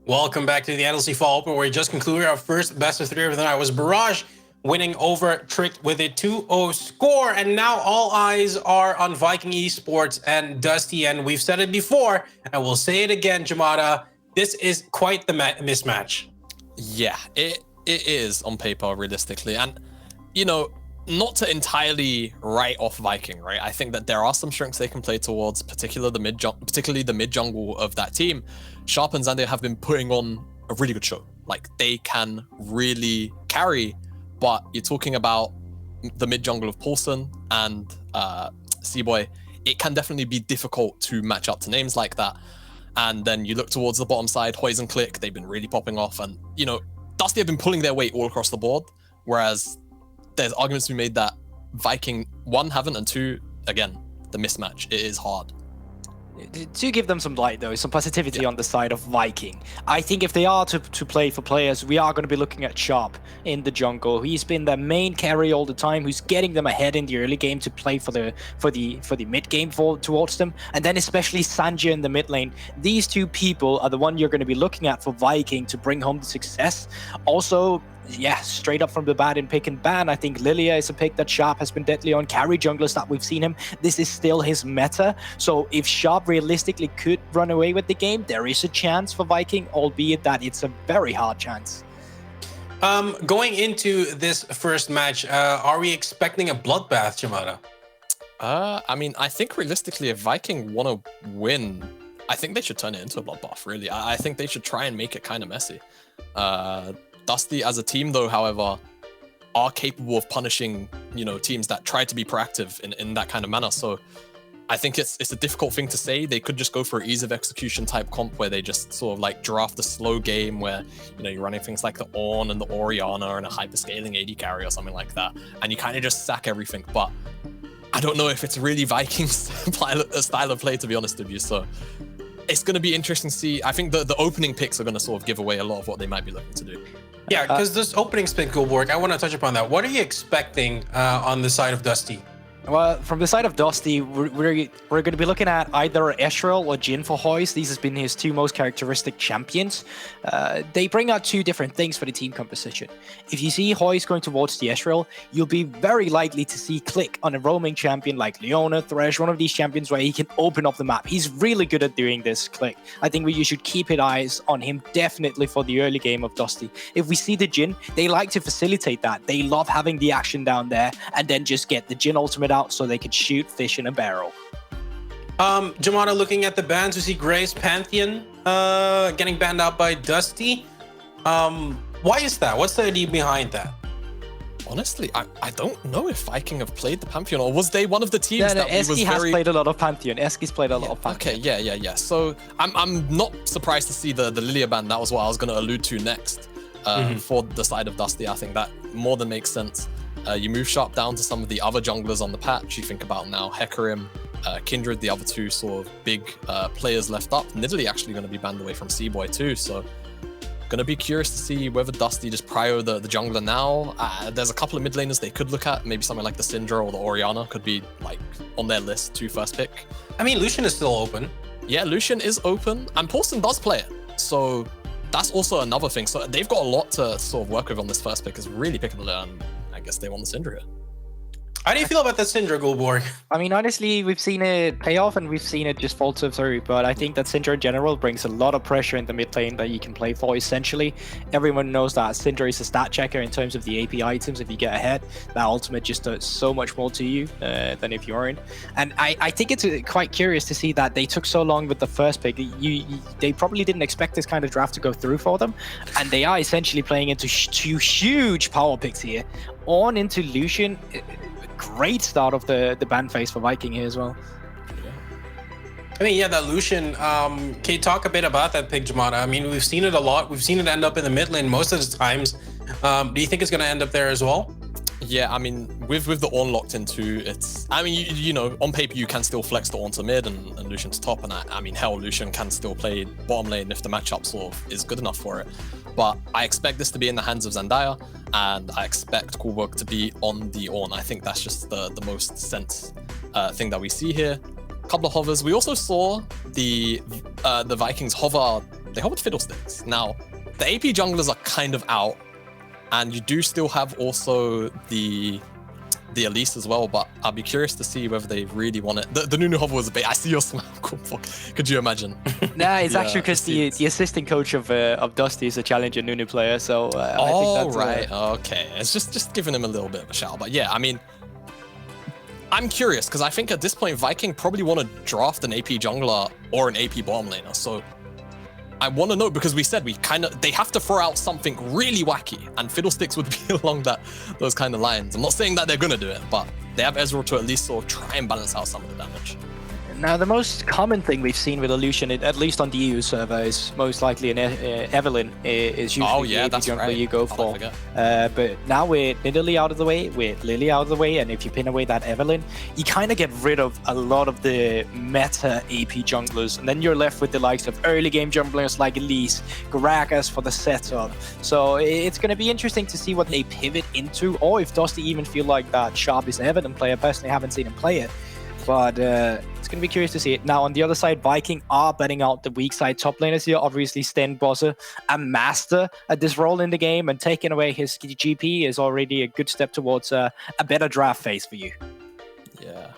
Welcome back to the NLC Fall Open, where we just concluded our first best of three of the night. It was Barrage winning over Tricked with a 2-0 score. And now all eyes are on Viking Esports and Dusty. And we've said it before, and we'll say it again, Jamada. This is quite the mismatch. Yeah, it is on paper, realistically. And, you know, not to entirely write off Viking, right? I think that there are some strengths they can play towards, particularly the mid jungle of that team. Sharp and Xander have been putting on a really good show. Like, they can really carry, but you're talking about the mid jungle of Paulson and Seaboy. It can definitely be difficult to match up to names like that. And then you look towards the bottom side, Hoyes and Click, they've been really popping off. And, you know, Dusty have been pulling their weight all across the board, whereas there's arguments to be made that Viking, one, haven't, and two, again, the mismatch. It is hard. To give them some light, though, some positivity on the side of Viking. I think if they are to play for players, we are going to be looking at Sharp in the jungle. He's been their main carry all the time, who's getting them ahead in the early game to play for the mid game towards them, and then especially Sanjay in the mid lane. These two people are the one you're going to be looking at for Viking to bring home the success. Also, yeah, straight up from the bat in pick and ban, I think Lilia is a pick that Sharp has been deadly on. Carry junglers that we've seen him, this is still his meta. So if Sharp realistically could run away with the game, there is a chance for Viking, albeit that it's a very hard chance. Going into this first match, are we expecting a bloodbath, Jamada? I mean, I think realistically, if Viking want to win, I think they should turn it into a bloodbath, really. I think they should try and make it kind of messy. Dusty as a team, though, however, are capable of punishing, you know, teams that try to be proactive in that kind of manner. So I think it's a difficult thing to say. They could just go for an ease of execution type comp where they just sort of like draft a slow game where, you know, you're running things like the Ornn and the Orianna and a hyperscaling AD carry or something like that. And you kind of just sack everything. But I don't know if it's really Vikings style of play, to be honest with you. So it's going to be interesting to see. I think the opening picks are going to sort of give away a lot of what they might be looking to do. Yeah, because this opening spin, Gulborg, I want to touch upon that. What are you expecting on the side of Dusty? Well, from the side of Dusty, we're going to be looking at either Ezreal or Jhin for Hoyes. These have been his two most characteristic champions. They bring out two different things for the team composition. If you see Hoyes going towards the Ezreal, you'll be very likely to see Click on a roaming champion like Leona, Thresh, one of these champions where he can open up the map. He's really good at doing this, Click. I think you should keep your eyes on him definitely for the early game of Dusty. If we see the Jhin, they like to facilitate that. They love having the action down there and then just get the Jhin ultimate out so they could shoot fish in a barrel. Jamada, looking at the bans, we see Gray's Pantheon getting banned out by Dusty. Why is that? What's the idea behind that? Honestly, I don't know if Viking have played the Pantheon, or was they one of the teams that Eski has played a lot of Pantheon. Eski's played a lot of Pantheon. Okay, yeah. So I'm not surprised to see the Lilia ban. That was what I was going to allude to next for the side of Dusty. I think that more than makes sense. You move Sharp down to some of the other junglers on the patch. You think about now Hecarim, Kindred, the other two sort of big players left up. Nidalee actually going to be banned away from Seaboy too. So going to be curious to see whether Dusty just prio the jungler now. There's a couple of mid laners they could look at. Maybe something like the Syndra or the Orianna could be like on their list to first pick. I mean, Lucian is still open. Yeah, Lucian is open, and Paulson does play it. So that's also another thing. So they've got a lot to sort of work with on this first pick. Is really picking the learn. I guess they want the Syndra here. How do you feel about that Syndra, Gulborg? I mean, honestly, we've seen it pay off and we've seen it just falter through, but I think that Syndra in general brings a lot of pressure in the mid lane that you can play for, essentially. Everyone knows that Syndra is a stat checker in terms of the AP items. If you get ahead, that ultimate just does so much more to you than if you aren't. And I think it's quite curious to see that they took so long with the first pick. They probably didn't expect this kind of draft to go through for them, and they are essentially playing into two huge power picks here. On into Lucian. Great start of the ban phase for Viking here as well. I mean, yeah, that Lucian, can you talk a bit about that pick, Jamada? I mean, we've seen it a lot. We've seen it end up in the mid lane most of the times. Do you think it's going to end up there as well? Yeah, I mean, with the Ornn locked into it's, I mean, you know, on paper you can still flex the Ornn to mid and Lucian to top, and I mean, hell, Lucian can still play bottom lane if the matchup sort of is good enough for it. But I expect this to be in the hands of Zendaya, and I expect Gulborg to be on the Ornn. I think that's just the most sense thing that we see here. couple of hovers. We also saw the Vikings hover. They hovered Fiddlesticks. Now, the AP junglers are kind of out, and you do still have also the Elise as well, but I'll be curious to see whether they really want it. The Nunu hover was a bit. I see your smile. Could you imagine? Nah, it's actually because the assistant coach of Dusty is a challenger Nunu player, so I think that's okay. It's just giving him a little bit of a shout, but yeah, I mean, I'm curious because I think at this point Viking probably want to draft an AP jungler or an AP bottom laner. So I want to know, because we said they have to throw out something really wacky, and Fiddlesticks would be along those kind of lines. I'm not saying that they're gonna do it, but they have Ezreal to at least sort of try and balance out some of the damage. Now, the most common thing we've seen with Illusion, at least on the EU server, is most likely an Evelyn is usually the jungler you go for. But now with Nidalee out of the way, with Lily out of the way, and if you pin away that Evelyn, you kind of get rid of a lot of the meta AP junglers, and then you're left with the likes of early game junglers like Elise, Gragas for the setup. So it's going to be interesting to see what they pivot into, or if Dusty even feel like that Sharp is an Evelyn player. Personally, I haven't seen him play it. But it's going to be curious to see it. Now, on the other side, Viking are betting out the weak side top laners here. Obviously, Sten Bosse, a master at this role in the game, and taking away his GP is already a good step towards a better draft phase for you. Yeah.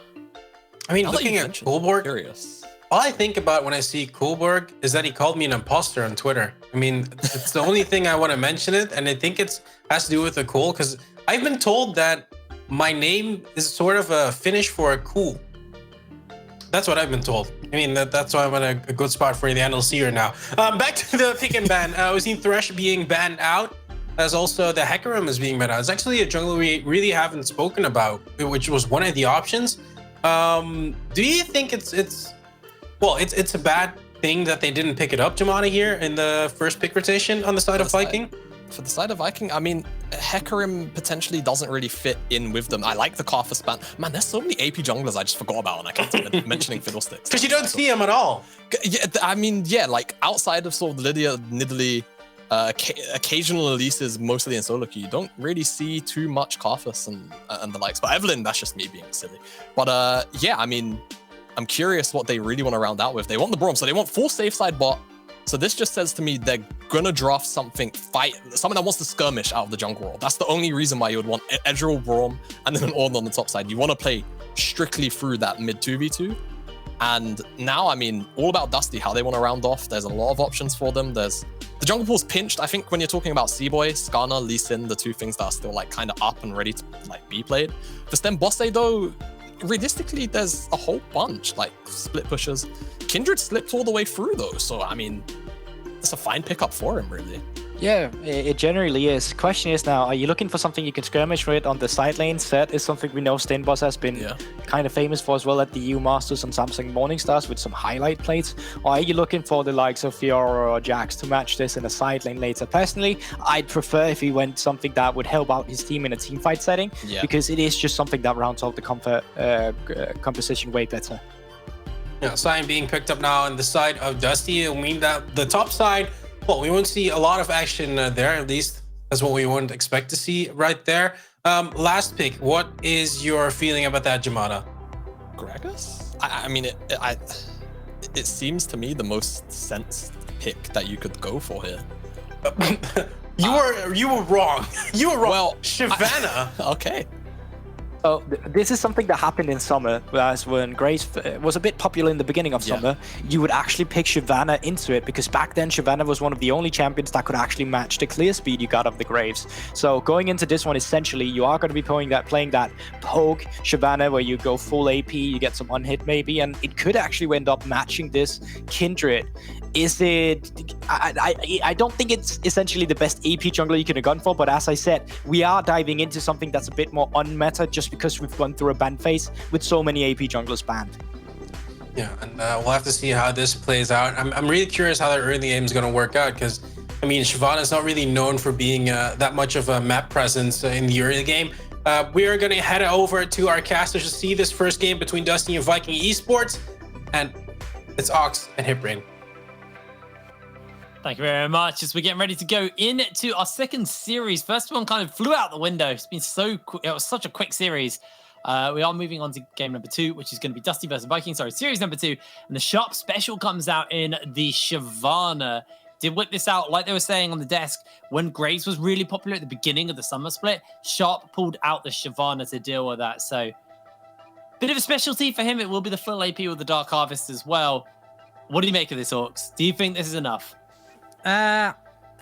I mean, looking at Coolborg, all I think about when I see Coolborg is that he called me an imposter on Twitter. I mean, it's the only thing I want to mention it, and I think it has to do with the cool, because I've been told that my name is sort of a Finnish for a cool. That's what I've been told. I mean, that's why I'm in a good spot for the NLC right now. Back to the pick and ban. We've seen Thresh being banned out, as also the Hecarim is being banned out. It's actually a jungler we really haven't spoken about, which was one of the options. Do you think it's a bad thing that they didn't pick it up, Jamana, here in the first pick rotation on the side of Viking? For the side of Viking, I mean, Hecarim potentially doesn't really fit in with them. I like the Karthus span. Man, there's so many AP junglers I just forgot about, and I kept mentioning Fiddlesticks. Because you don't see them at all. Yeah, I mean, yeah, like outside of sort of Lydia, Nidalee, occasional Elises, mostly in solo queue, you don't really see too much Karthus and the likes. But Evelyn, that's just me being silly. But yeah, I mean, I'm curious what they really want to round out with. They want the Braum, so they want full safe side bot. So this just says to me they're gonna draft something that wants to skirmish out of the jungle world. That's the only reason why you would want Ezreal, Braum, and then an Ornn on the top side. You want to play strictly through that mid 2v2. And now, I mean, all about Dusty, how they want to round off. There's a lot of options for them. There's the jungle pool's pinched. I think when you're talking about C-Boy, Skarner, Lee Sin, the two things that are still like kind of up and ready to like be played. For Sten Bosse though, realistically, there's a whole bunch, like split pushers. Kindred slipped all the way through though, so I mean, it's a fine pickup for him, really. Yeah, it generally is. Question is now, are you looking for something you can skirmish with on the side lane? Set is something we know Stenboss has been kind of famous for as well at the EU Masters and Samsung Morningstars with some highlight plates. Or are you looking for the likes of Fiora or Jax to match this in a side lane later? Personally, I'd prefer if he went something that would help out his team in a team fight setting, because it is just something that rounds out the composition way better. Yeah, Sion being picked up now on the side of Dusty. It'll mean that the top side, well, we won't see a lot of action there. At least that's what we wouldn't expect to see right there. Last pick. What is your feeling about that, Jamana? Gragas? I mean, it seems to me the most sensed pick that you could go for here. You were wrong. You were wrong. Well, Shyvana. Okay. So this is something that happened in summer, whereas when Grace was a bit popular in the beginning of summer, you would actually pick Shyvana into it, because back then Shyvana was one of the only champions that could actually match the clear speed you got of the Graves. So going into this one, essentially, you are going to be playing that poke Shyvana where you go full AP, you get some unhit maybe, and it could actually end up matching this Kindred. Is it? I don't think it's essentially the best AP jungler you could have gone for, but as I said, we are diving into something that's a bit more unmeta just because we've gone through a ban phase with so many AP junglers banned. Yeah, and we'll have to see how this plays out. I'm really curious how the early game is going to work out, because I mean, Shyvana is not really known for being that much of a map presence in the early game. We are going to head over to our casters to see this first game between Dusty and Viking Esports, and it's Ox and Hipbrain. Thank you very much. As we're getting ready to go into our second series, first one kind of flew out the window. It's been it was such a quick series. We are moving on to game number 2, which is going to be Dusty versus Viking. Sorry, series number 2. And the Sharp special comes out in the Shyvana. Did whip this out, like they were saying on the desk, when Graves was really popular at the beginning of the summer split, Sharp pulled out the Shyvana to deal with that. So, bit of a specialty for him. It will be the full AP with the Dark Harvest as well. What do you make of this, Orcs? Do you think this is enough? I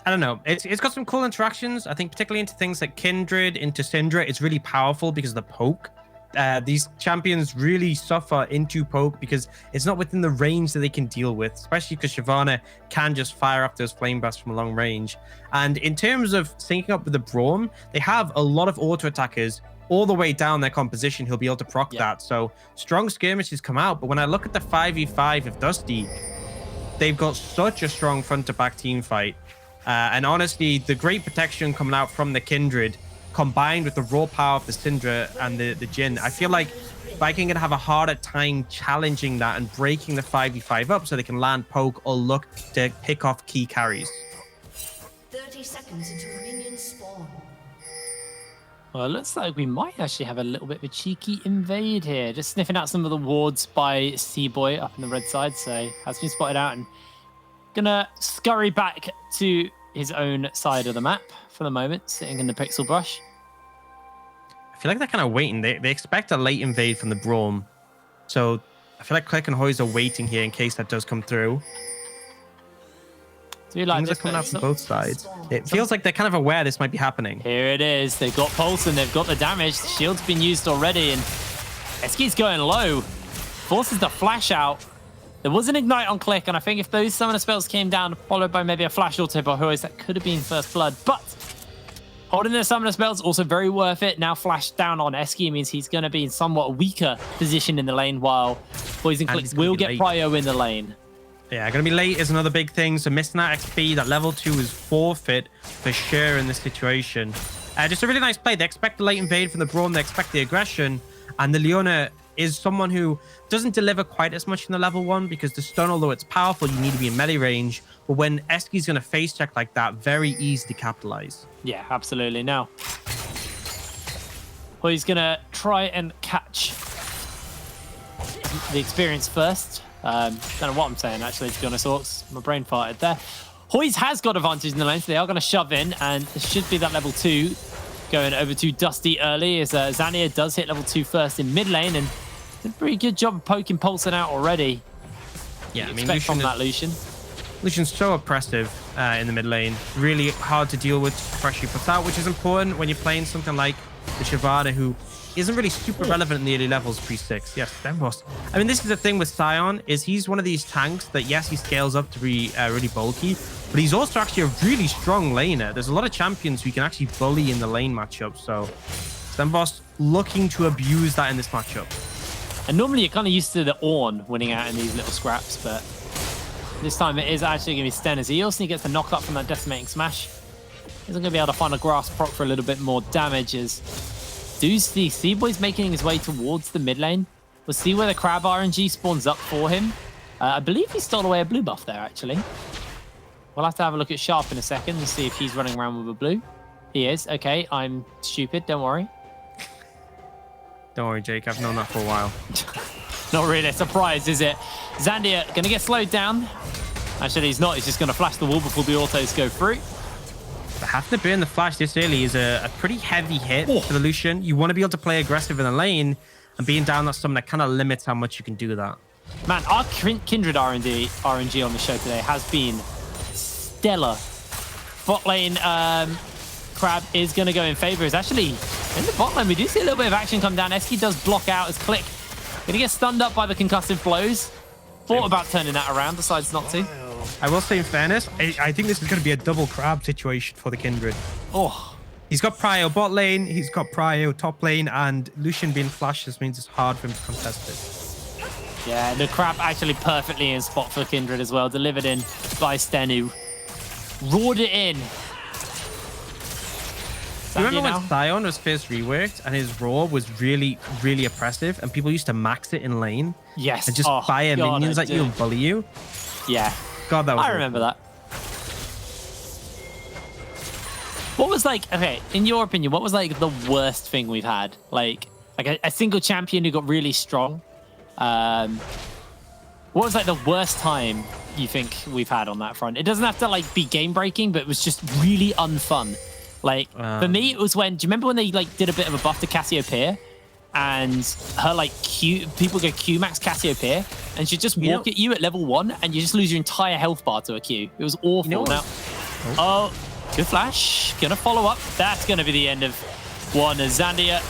don't know. It's got some cool interactions. I think particularly into things like Kindred, into Syndra, it's really powerful because of the poke. These champions really suffer into poke because it's not within the range that they can deal with, especially because Shyvana can just fire off those flame bursts from a long range. And in terms of syncing up with the Braum, they have a lot of auto attackers all the way down their composition. He'll be able to proc that. So strong skirmishes come out. But when I look at the 5v5 of Dusty, they've got such a strong front to back team fight. And honestly, the great protection coming out from the Kindred combined with the raw power of the Syndra and the Jhin, I feel like Viking are going to have a harder time challenging that and breaking the 5v5 up so they can land poke or look to pick off key carries. 30 seconds until minions spawn. Well, it looks like we might actually have a little bit of a cheeky invade here. Just sniffing out some of the wards by Seaboy up in the red side. So has been spotted out and gonna scurry back to his own side of the map for the moment, sitting in the pixel brush. I feel like they're kind of waiting. They expect a late invade from the Braum. So I feel like Click and Hoyes are waiting here in case that does come through. Do you like Things this? are coming out from both sides. It feels like they're kind of aware this might be happening. Here it is. They've got Pulse and they've got the damage. The shield's been used already and Eski's going low. Forces the flash out. There was an ignite on Click, and I think if those summoner spells came down, followed by maybe a flash auto by Hoyes, that could have been first blood. But holding the summoner spells also very worth it. Now flash down on Eski means he's going to be in somewhat weaker position in the lane, while Hoyes and Click will get prio in the lane. Yeah, going to be late is another big thing. So missing that XP, that level 2 is forfeit for sure in this situation. Just a really nice play. They expect the late invade from the Braum. They expect the aggression. And the Leona is someone who doesn't deliver quite as much in the level 1 because the stun, although it's powerful, you need to be in melee range. But when Eski's going to face check like that, very easy to capitalize. Yeah, absolutely. Now, Hoyes going to try and catch the experience first. Don't know what I'm saying, actually, to be honest, Orcs. My brain farted there. Hoyes has got advantage in the lane, so they are going to shove in, and it should be that level 2 going over to Dusty early, as Zania does hit level 2 first in mid lane, and did a pretty good job of poking Pulsing out already. Yeah, I mean, Lucian from that Lucian. Lucian's so oppressive in the mid lane. Really hard to deal with the pressure he puts out, which is important when you're playing something like the Shyvana, who isn't really super relevant in the early levels pre-6. Yes, Denboss. I mean, this is the thing with Sion, is he's one of these tanks that, yes, he scales up to be really bulky, but he's also actually a really strong laner. There's a lot of champions who can actually bully in the lane matchup, so Denboss looking to abuse that in this matchup. And normally you're kind of used to the Ornn winning out in these little scraps, but this time it is actually going to be Sten, as he also gets the knock up from that decimating smash. Isn't going to be able to find a grass proc for a little bit more damage, as do see Seaboy's making his way towards the mid lane. We'll see where the crab RNG spawns up for him. I believe he stole away a blue buff there, actually. We'll have to have a look at Sharp in a second and see if he's running around with a blue. He is. Okay, I'm stupid. Don't worry. Don't worry, Jake. I've known that for a while. Not really a surprise, is it? Zandia going to get slowed down. Actually, he's not. He's just going to flash the wall before the autos go through. But having to burn the flash this early is a pretty heavy hit for the Lucian. You want to be able to play aggressive in the lane, and being down that's something that kind of limits how much you can do that. Man, our Kindred RNG on the show today has been stellar. Bot lane Crab is going to go in favor. It's actually in the bot lane. We do see a little bit of action come down. Eski does block out as Click going to get stunned up by the concussive blows. Thought about turning that around, decides not to. I will say, in fairness, I think this is going to be a double Crab situation for the Kindred. Oh, He's got Prio bot lane, he's got Prio top lane, and Lucian being flashed just means it's hard for him to contest it. yeah, the Crab actually perfectly in spot for Kindred as well. Delivered in by Sten, who roared it in. Remember when Sion was first reworked and his raw was really, really oppressive, and people used to max it in lane? Yes. And just fire minions at you and bully you? Yeah. God, that was I remember that. What was like, okay, in your opinion, what was like the worst thing we've had? Like, like a single champion who got really strong. What was like the worst time you think we've had on that front? It doesn't have to like be game breaking, but it was just really unfun. Like for me, it was when, do you remember when they like did a bit of a buff to Cassiopeia? And her like people go Q max Cassiopeia, and she'd just walk at you at level 1, and you just lose your entire health bar to a Q. It was awful. Now, oh, good flash. Gonna follow up. That's gonna be the end of one. As Zandia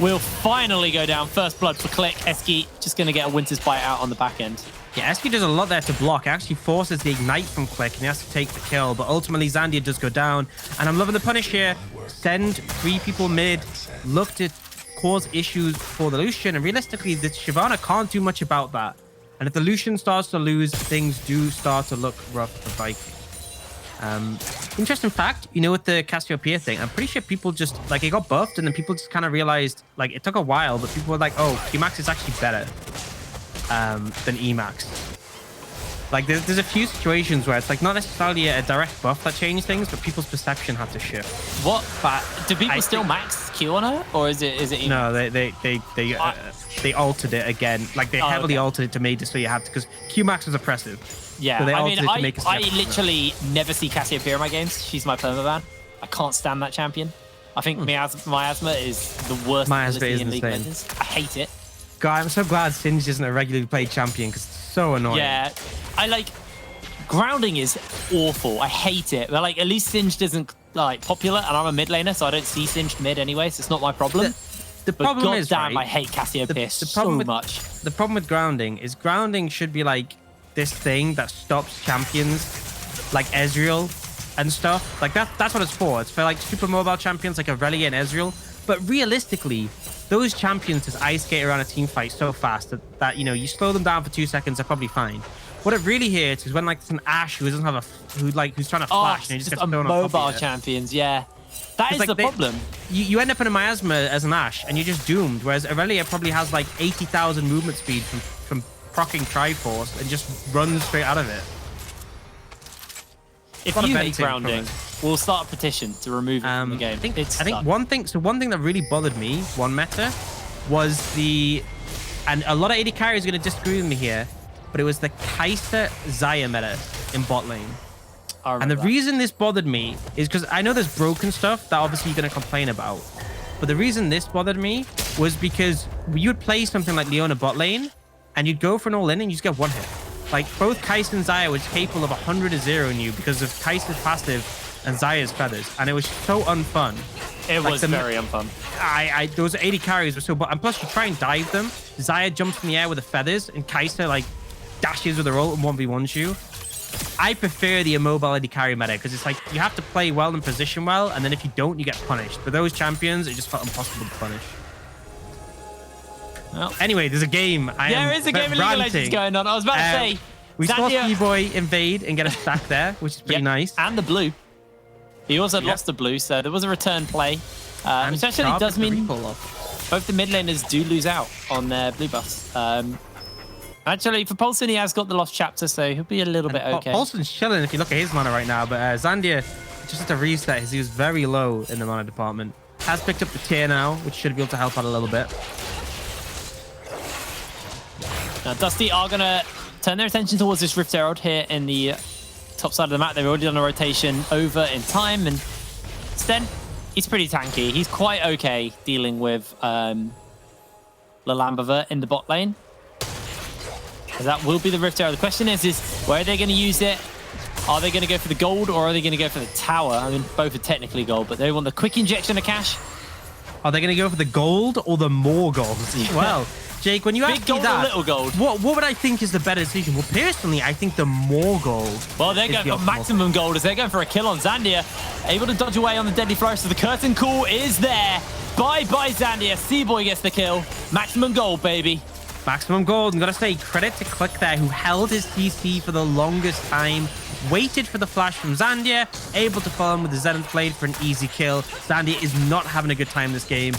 will finally go down. First blood for Click. Eski just gonna get a Winter's Bite out on the back end. Yeah, Eski does a lot there to block. It actually forces the ignite from Click, and he has to take the kill. But ultimately, Zandia does go down. And I'm loving the punish here. Send 3 people mid. Look to cause issues for the Lucian, and realistically the Shyvana can't do much about that. And if the Lucian starts to lose, things do start to look rough for Viking. Interesting fact, you know, with the Cassiopeia thing, I'm pretty sure people just like, it got buffed and then people just kind of realized, like, it took a while, but people were like, oh, Qmax is actually better than Emax. Like there's a few situations where it's like not necessarily a direct buff that changed things, but people's perception had to shift. What? But do people still max Q on her, or is it? No, they altered it again. Like they heavily altered it to make it so you have to, because Q max was oppressive. Yeah, so they I mean, altered it to make it I literally never see Cassiopeia in my games. She's my permaban. I can't stand that champion. I think Miasma is the worst ability in League of Legends. I hate it. God, I'm so glad Singed isn't a regularly played champion because it's so annoying. Yeah, I like grounding is awful. I hate it. But like at least Singed isn't like popular, and I'm a mid laner, so I don't see Singed mid anyway, so it's not my problem. The problem God is, damn, right, I hate Cassiopeia so much. The problem with grounding is grounding should be like this thing that stops champions like Ezreal and stuff. Like that's what it's for. It's for like super mobile champions like Aurelia and Ezreal. But realistically, those champions just ice skate around a team fight so fast that you know, you slow them down for 2 seconds, they're probably fine. What it really hurts is when like it's an Ashe who doesn't have who's trying to flash and he just gets thrown off mobile champions, yeah. That is like the problem. You end up in a miasma as an Ashe and you're just doomed, whereas Aurelia probably has like 80,000 movement speed from proccing Triforce and just runs straight out of it. If you hate grounding, we'll start a petition to remove it from the game. I think one thing that really bothered me, one meta, was and a lot of AD carries are going to disagree with me here, but it was the Kai'Sa Xayah meta in bot lane. And the reason this bothered me is because I know there's broken stuff that obviously you're going to complain about. But the reason this bothered me was because you would play something like Leona bot lane and you'd go for an all-in and you just get one hit. Like both Kai'Sa and Xayah was capable of 100-0 you because of Kai'Sa's passive and Xayah's feathers. And it was so unfun. It was very unfun. Those 80 carries were so, and plus you try and dive them. Xayah jumps in the air with the feathers and Kai'Sa like dashes with her ult and 1v1s you. I prefer the immobile AD carry meta because it's like you have to play well and position well, and then if you don't, you get punished. But those champions, it just felt impossible to punish. Well, anyway, there's a game. There is a game of League of Legends going on. I was about to say. We saw Boy invade and get a stack there, which is pretty nice. And the blue. He also lost the blue, so there was a return play. Which actually does mean both the mid laners do lose out on their blue buffs. Actually, for Paulson, he has got the lost chapter, so he'll be a little bit okay. Paulson's chilling if you look at his mana right now, but Zandia just had to reset because he was very low in the mana department. Has picked up the tier now, which should be able to help out a little bit. Now, Dusty are going to turn their attention towards this Rift Herald here in the top side of the map. They've already done a rotation over in time, and Sten, he's pretty tanky. He's quite okay dealing with Lalambava in the bot lane. So that will be the Rift Herald. The question is where are they going to use it? Are they going to go for the gold or are they going to go for the tower? I mean, both are technically gold, but they want the quick injection of cash. Are they going to go for the gold or the more gold? Well, Jake, when you ask me that, little gold. What would I think is the better decision? Well, personally, I think the more gold. Well, they're going for maximum gold as they're going for a kill on Zandia. Able to dodge away on the deadly flourish. So the curtain call is there. Bye-bye, Zandia. C-Boy gets the kill. Maximum gold, baby. Maximum gold. And gotta say, credit to Click there, who held his TC for the longest time, waited for the flash from Zandia, able to follow him with the Zenith Blade for an easy kill. Zandia is not having a good time this game.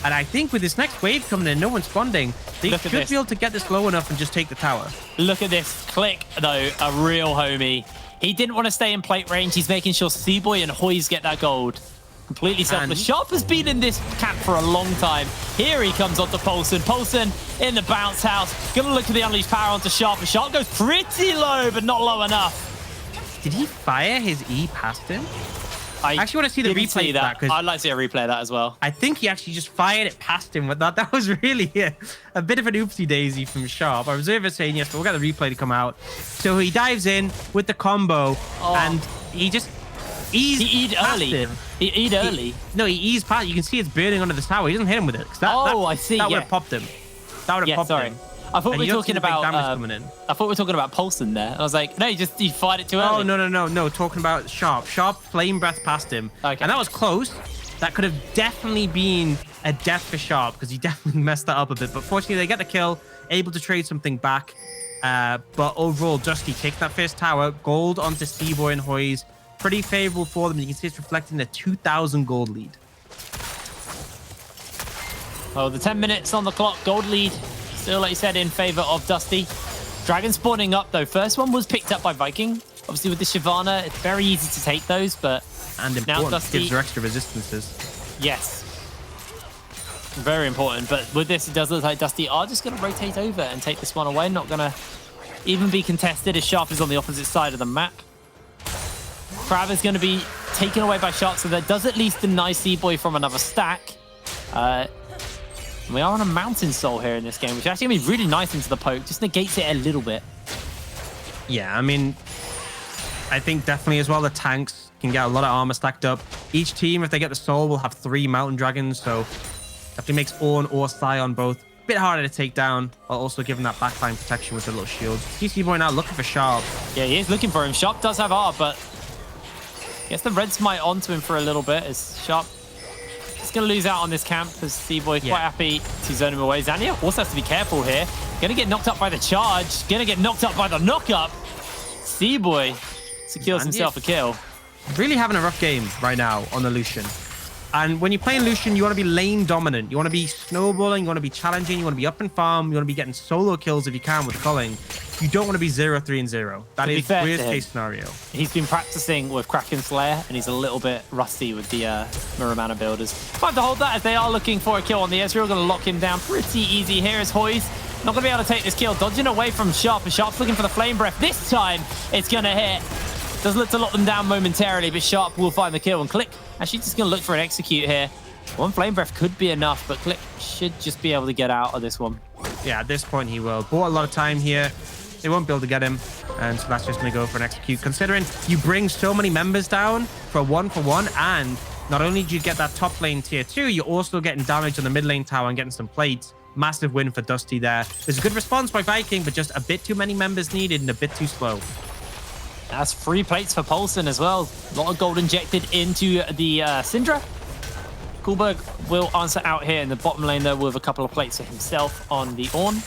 And I think with this next wave coming in, no one's spawning, they should be able to get this low enough and just take the tower. Look at this. Click, though, a real homie. He didn't want to stay in plate range. He's making sure C-Boy and Hoyes get that gold. Completely selfless. Sharp has been in this camp for a long time. Here he comes onto Poulsen. Poulsen in the bounce house. Gonna look at the unleashed power onto Sharp. And Sharp goes pretty low, but not low enough. Did he fire his E past him? I actually want to see the replay of that. I'd like to see a replay of that as well. I think he actually just fired it past him. But that was really a bit of an oopsie daisy from Sharp. Our observer saying yes, but we'll get the replay to come out. So he dives in with the combo, and he just eased He early. He eat early. No, he eased past. You can see it's burning under the tower. He doesn't hit him with it. I see. That would have popped him. That would have popped him. I thought we were talking about coming in. I thought we were talking about Poulsen there. And I was like, no, you fired it too early. Oh, no. Talking about Sharp. Sharp flame breath past him. Okay. And that was close. That could have definitely been a death for Sharp because he definitely messed that up a bit. But fortunately, they get the kill, able to trade something back. But overall, Dusty takes that first tower. Gold onto Seaboy and Hoyes. Pretty favorable for them. You can see it's reflecting a 2,000 gold lead. Oh, the 10 minutes on the clock. Gold lead. Still, like you said, in favor of Dusty. Dragon spawning up, though. First one was picked up by Viking. Obviously, with the Shyvana, it's very easy to take those, but and now important, Dusty gives her extra resistances. Yes. Very important. But with this, it does look like Dusty are just going to rotate over and take this one away. Not going to even be contested as Sharp is on the opposite side of the map. Crab is going to be taken away by Sharp, so that does at least deny Seaboy from another stack. We are on a Mountain Soul here in this game, which actually going to be really nice into the poke. Just negates it a little bit. Yeah, I mean, I think definitely as well the tanks can get a lot of armor stacked up. Each team, if they get the Soul, will have 3 Mountain Dragons, so definitely makes Ornn or Scion both a bit harder to take down, while also giving that backline protection with the little shields. CC Boy now looking for Sharp. Yeah, he is looking for him. Sharp does have R, but gets the Red Smite onto him for a little bit as Sharp is going to lose out on this camp as Seaboy quite happy to zone him away. Zania also has to be careful here. Going to get knocked up by the charge. Going to get knocked up by the knockup. Seaboy secures himself a kill. Really having a rough game right now on the Lucian. And when you're playing Lucian, you want to be lane dominant. You want to be snowballing. You want to be challenging. You want to be up and farm. You want to be getting solo kills if you can with culling. You don't want to be 0-3-0. That is worst case scenario. He's been practicing with Kraken Slayer, and he's a little bit rusty with the Muramana builders. Time to hold that as they are looking for a kill on the Ezreal. Going to lock him down pretty easy. Here is Hoyes. Not going to be able to take this kill. Dodging away from Sharp, and Sharp's looking for the Flame Breath. This time, it's going to hit. Does look to lock them down momentarily, but Sharp will find the kill and Click. Actually, just going to look for an execute here. One Flame Breath could be enough, but Click should just be able to get out of this one. Yeah, at this point he will. Bought a lot of time here. They won't be able to get him, and so that's just going to go for an execute. Considering you bring so many members down for a 1-for-1, and not only do you get that top lane tier 2, you're also getting damage on the mid lane tower and getting some plates. Massive win for Dusty there. There's a good response by Viking, but just a bit too many members needed and a bit too slow. That's 3 plates for Poulsen as well. A lot of gold injected into the Syndra. Kuhlberg will answer out here in the bottom lane, though, with a couple of plates for himself on the Ornn.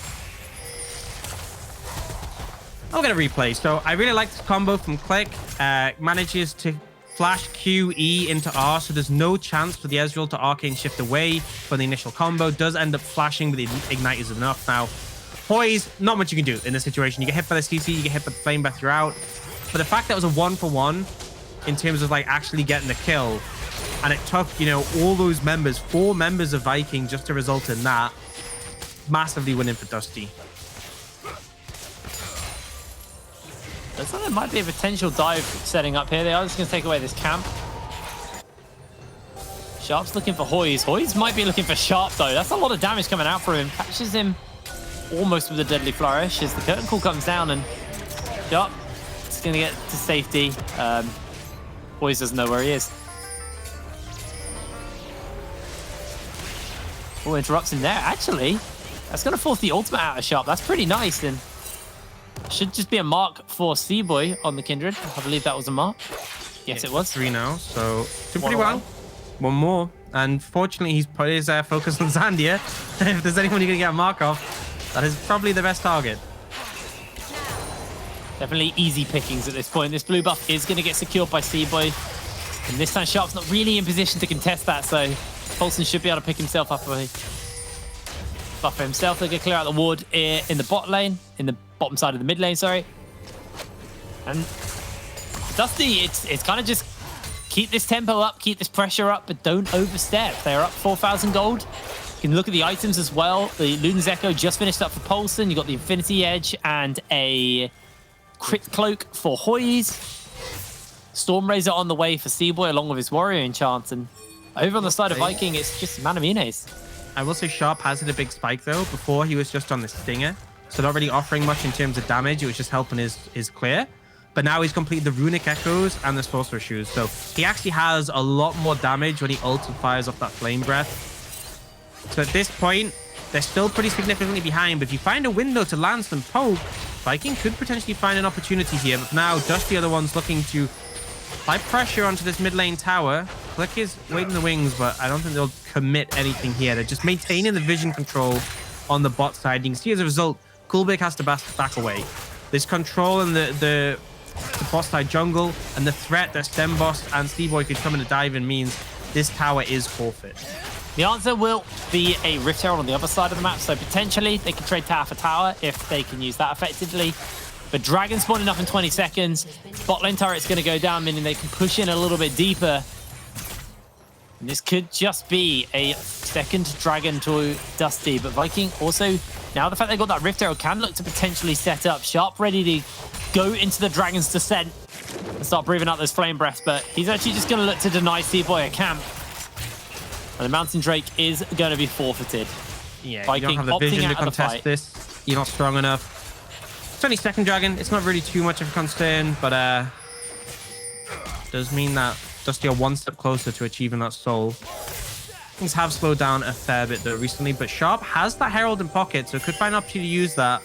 I'll get a replay. So I really like this combo from Click. Manages to flash Q, E into R, so there's no chance for the Ezreal to Arcane Shift away for the initial combo. Does end up flashing, but the Ignite is enough now. Poise, not much you can do in this situation. You get hit by the CC, you get hit by the Flame Breath, you're out. But the fact that it was a 1-for-1 in terms of like actually getting the kill, and it took, you know, all those members, 4 members of Viking just to result in that, massively winning for Dusty. Looks like there might be a potential dive setting up here. They are just going to take away this camp. Sharp's looking for Hoyes. Hoyes might be looking for Sharp, though. That's a lot of damage coming out for him. Catches him almost with a deadly flourish as the curtain call comes down, and Sharp is going to get to safety. Hoyes doesn't know where he is. Oh, interrupts him there. Actually, that's going to force the ultimate out of Sharp. That's pretty nice, and should just be a mark for Seaboy on the Kindred. I believe that was a mark. Yes, it was. 3 now, so doing pretty well. 1 more. And fortunately, he's put his focus on Zandia. If there's anyone you're going to get a mark off, that is probably the best target. Definitely easy pickings at this point. This blue buff is going to get secured by Seaboy. And this time, Sharp's not really in position to contest that, so Poulsen should be able to pick himself up a buff for himself. They're going to clear out the ward in the bot lane, in the bottom side of the mid lane, sorry. And Dusty, it's kind of just keep this tempo up, keep this pressure up, but don't overstep. They're up 4,000 gold. You can look at the items as well. The Luden's Echo just finished up for Polson. You got the Infinity Edge and a Crit Cloak for Hoyes. Storm Razor on the way for Seaboy along with his Warrior Enchant. And over on the side of Viking, it's just Manamines. I will say Sharp has hit a big spike though. Before he was just on the Stinger, so not really offering much in terms of damage. It was just helping his clear. But now he's completed the Runic Echoes and the Sorcerer Shoes. So he actually has a lot more damage when he ults and fires off that Flame Breath. So at this point, they're still pretty significantly behind. But if you find a window to land some poke, Viking could potentially find an opportunity here. But for now, Dusty are the ones looking to apply pressure onto this mid lane tower. Click is waiting in the wings, but I don't think they'll commit anything here. They're just maintaining the vision control on the bot side. You can see as a result, Coolbig has to back away. There's control in the boss side jungle, and the threat that Stemboss and Seaboy could come in to dive in means this tower is forfeit. The answer will be a Rift Herald on the other side of the map, so potentially they can trade tower for tower if they can use that effectively. But Dragon spawning up in 20 seconds. Bot lane turret's going to go down, meaning they can push in a little bit deeper. And this could just be a second Dragon to Dusty, but Viking also, now the fact they've got that Rift Herald, can look to potentially set up. Sharp ready to go into the Dragon's Descent and start breathing out those Flame Breaths, but he's actually just going to look to deny Seaboy a camp. And the Mountain Drake is going to be forfeited. Yeah, Viking you don't have the vision to contest this. You're not strong enough. It's only second Dragon. It's not really too much of a concern, but does mean that Dusty are one step closer to achieving that soul. Things have slowed down a fair bit though recently, but Sharp has that Herald in pocket, so could find an opportunity to use that.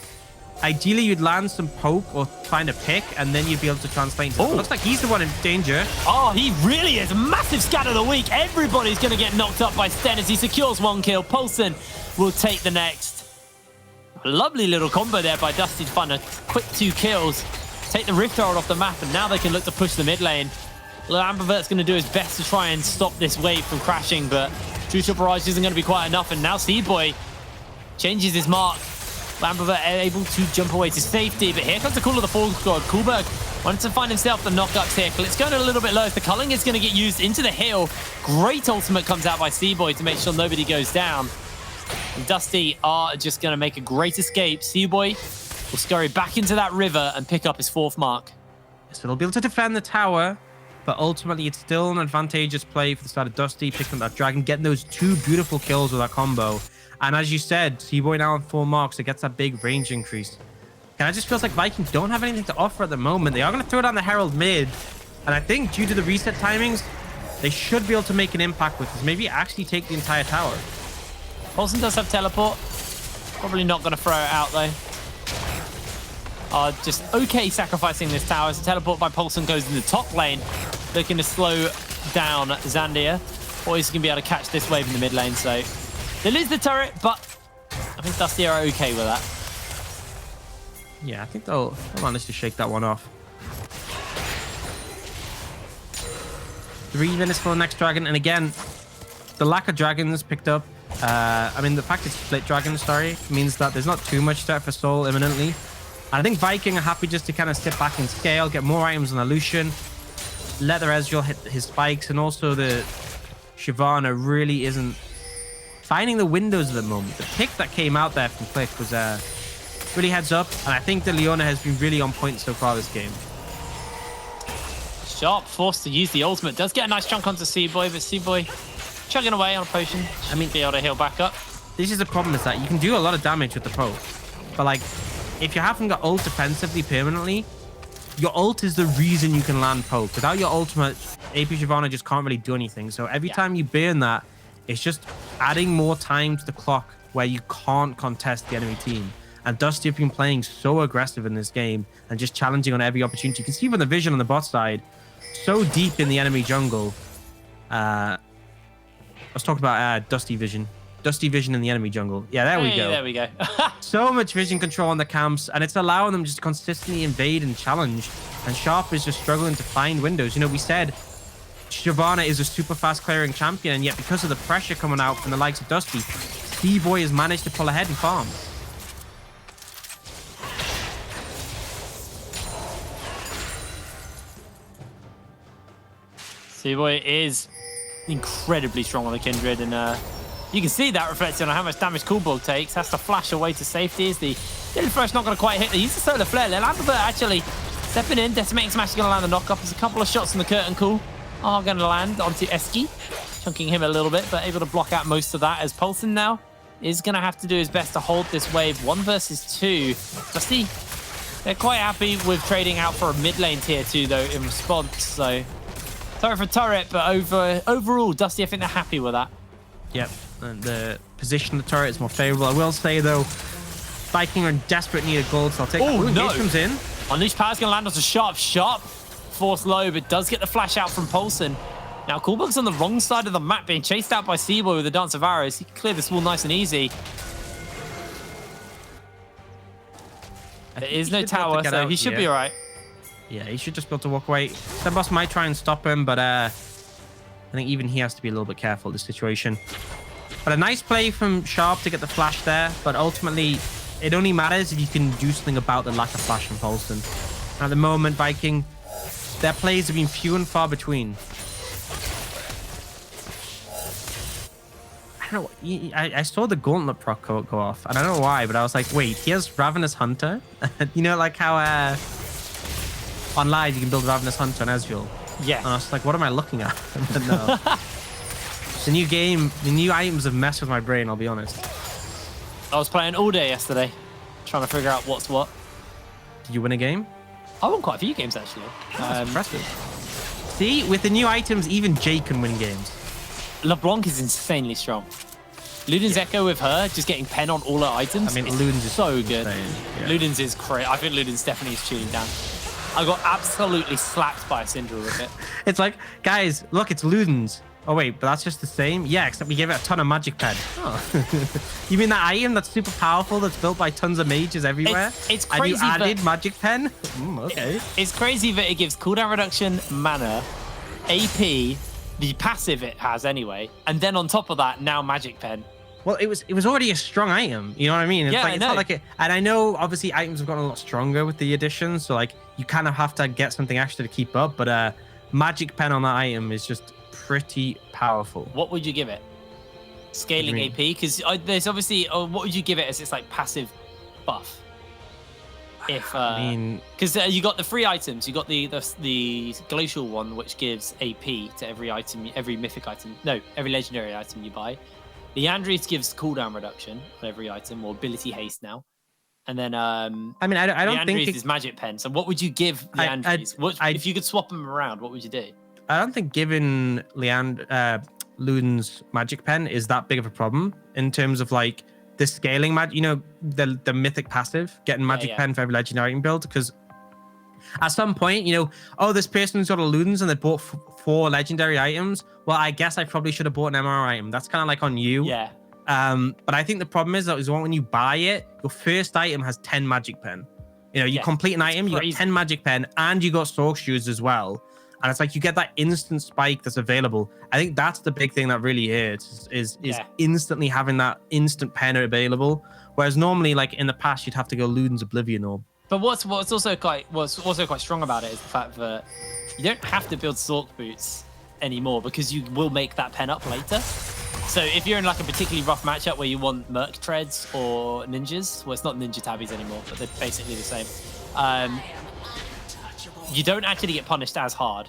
Ideally, you'd land some poke or find a pick, and then you'd be able to translate into it. Looks like he's the one in danger. Oh, he really is. Massive scatter of the week. Everybody's going to get knocked up by Sten as he secures one kill. Polson will take the next. A lovely little combo there by Dusty to find a quick 2 kills. Take the Rift Herald off the map, and now they can look to push the mid lane. Ambervert's going to do his best to try and stop this wave from crashing, but True Shot Barrage isn't going to be quite enough, and now Seaboy changes his mark. Ambivert able to jump away to safety, but here comes the call of the Fall Squad. Coolberg wanted to find himself the knockups here. It's going a little bit low. The culling is going to get used into the hill. Great ultimate comes out by Seaboy to make sure nobody goes down. And Dusty are just going to make a great escape. Seaboy will scurry back into that river and pick up his 4th mark. So they'll be able to defend the tower, but ultimately it's still an advantageous play for the side of Dusty, picking up that Dragon, getting those 2 beautiful kills with that combo. And as you said, Seaboy now on 4 marks, so gets that big range increase. And it just feels like Vikings don't have anything to offer at the moment. They are going to throw down the Herald mid. And I think due to the reset timings, they should be able to make an impact with this. Maybe actually take the entire tower. Paulson does have teleport. Probably not going to throw it out though. Just okay sacrificing this tower as the teleport by Paulson goes in the top lane. Looking to slow down Zandia. Or he's going to be able to catch this wave in the mid lane, so... They lose the turret, but I think Dusty are okay with that. Yeah, I think they'll manage to shake that one off. 3 minutes for the next dragon, and again, the lack of dragons picked up. I mean, the fact it's split dragons, sorry, means that there's not too much threat for soul imminently. And I think Viking are happy just to kind of sit back and scale, get more items on Illusion, let the Ezreal hit his spikes, and also the Shyvana really isn't finding the windows at the moment. The pick that came out there from Click was really heads up, and I think the Leona has been really on point so far this game. Sharp forced to use the ultimate. Does get a nice chunk onto Seaboy, but Seaboy chugging away on a potion. I mean, be able to heal back up. This is the problem, is that you can do a lot of damage with the poke, but like, if you haven't got ult defensively permanently, your ult is the reason you can land poke. Without your ultimate, AP Shyvana just can't really do anything. So every time you burn that, it's just adding more time to the clock where you can't contest the enemy team. And Dusty have been playing so aggressive in this game and just challenging on every opportunity. You can see from the vision on the bot side, so deep in the enemy jungle. I was talking about Dusty vision. Dusty vision in the enemy jungle. Yeah, there we go. There we go. So much vision control on the camps, and it's allowing them just to consistently invade and challenge. And Sharp is just struggling to find windows. You know, we said Shyvana is a super fast clearing champion, and yet because of the pressure coming out from the likes of Dusty, Seaboy has managed to pull ahead and farm. Seaboy is incredibly strong on the Kindred, and you can see that reflected on how much damage Coolbug takes. Has to flash away to safety. Is the Daily Fresh not going to quite hit? They use the Solar Flare. Lambert actually stepping in. Decimating Smash is going to land the knock-up. There's a couple of shots from the Curtain Cool are going to land onto Eski, chunking him a little bit, but able to block out most of that, as Paulson now is going to have to do his best to hold this wave. 1 versus 2. Dusty, they're quite happy with trading out for a mid lane tier 2, though, in response. So, turret for turret, but overall, Dusty, I think they're happy with that. Yep, and the position of the turret is more favorable. I will say, though, Viking are in desperate need of gold, so I'll take that. Oh, no. Comes in. Unleashed Power's going to land on a sharp. Force low, but does get the flash out from Paulson. Now, Coolbug's on the wrong side of the map, being chased out by Seaboy with a Dance of Arrows. He can clear this wall nice and easy. There is no tower, so he should be all right. Yeah, he should just be able to walk away. The boss might try and stop him, but I think even he has to be a little bit careful of the situation. But a nice play from Sharp to get the flash there, but ultimately, it only matters if you can do something about the lack of flash from Paulson. At the moment, Viking, their plays have been few and far between. I don't know. I saw the Gauntlet proc go off. I don't know why, but I was like, wait, he has Ravenous Hunter? You know, like how on Live you can build Ravenous Hunter on Ezreal? Yeah. And I was like, what am I looking at? But no. The new game, the new items have messed with my brain, I'll be honest. I was playing all day yesterday, trying to figure out what's what. Did you win a game? I won quite a few games, actually. That's impressive. See, with the new items, even Jay can win games. LeBlanc is insanely strong. Luden's Echo with her, just getting pen on all her items. I mean, Luden's is so good. Yeah. Luden's is crazy. I think Luden's definitely is tuning down. I got absolutely slapped by a Syndra with it. It's like, guys, look, it's Luden's. Oh, wait, but that's just the same? Yeah, except we gave it a ton of magic pen. Oh. You mean that item that's super powerful, that's built by tons of mages everywhere? It's crazy. And you added magic pen? Okay. It's crazy that it gives cooldown reduction, mana, AP, the passive it has anyway, and then on top of that, now magic pen. Well, it was already a strong item. You know what I mean? It's Yeah, like, I it's know. not like it. And I know, obviously, items have gotten a lot stronger with the additions, so like you kind of have to get something extra to keep up. But magic pen on that item is just pretty powerful. What would you give it? Scaling AP? Because there's obviously, what would you give it as its like passive buff? If I mean, because you got the free items, you got the glacial one, which gives AP to every item, every mythic item, no, every legendary item you buy. The Andres gives cooldown reduction on every item, or ability haste now. And then I mean, I don't the think Andres is magic pen. So what would you give the Andres? If you could swap them around, what would you do? I don't think giving Luden's magic pen is that big of a problem in terms of like the scaling magic, you know, the mythic passive, getting magic pen for every legendary item build. Because at some point, you know, oh, this person's got a Luden's and they bought 4 legendary items. Well, I guess I probably should have bought an MR item. That's kind of like on you. Yeah. But I think the problem is that when you buy it, your first item has 10 magic pen. You know, you complete an item, you got 10 magic pen, and you got Stork Shoes as well. And it's like you get that instant spike that's available. I think that's the big thing that really hurts is instantly having that instant pen available. Whereas normally, like in the past, you'd have to go Luden's Oblivion Orb. But what's also quite strong about it is the fact that you don't have to build Stork Boots anymore because you will make that pen up later. So if you're in like a particularly rough matchup where you want Merc Treads or Ninjas, well, it's not Ninja Tabbies anymore, but they're basically the same. You don't actually get punished as hard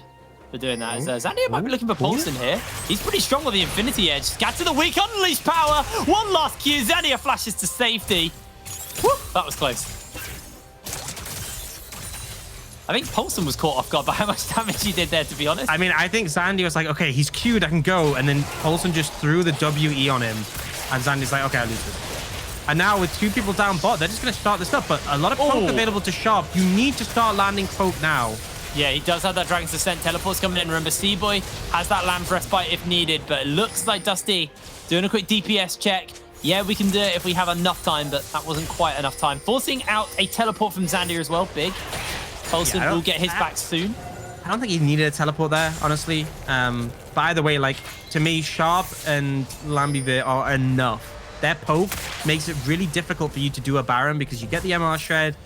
for doing that. As Zandia might be looking for Paulson here. He's pretty strong with the Infinity Edge. Scatter the weak, unleash power. One last Q. Zandia flashes to safety. Woo, that was close. I think Paulson was caught off guard by how much damage he did there, to be honest. I mean, I think Zandia was like, okay, he's queued, I can go. And then Paulson just threw the WE on him. And Zandia's like, okay, I'll lose this. And now with 2 people down bot, they're just going to start this up. But a lot of poke available to Sharp. You need to start landing poke now. Yeah, he does have that Dragon's Descent teleports coming in. Remember, Seaboy has that Lamb's Respite if needed. But it looks like Dusty doing a quick DPS check. Yeah, we can do it if we have enough time, but that wasn't quite enough time. Forcing out a teleport from Zandia as well. Big. Paulson will get his back soon. I don't think he needed a teleport there, honestly. But either way, like, to me, Sharp and Lambivir are enough. Their poke makes it really difficult for you to do a Baron because you get the MR Shred,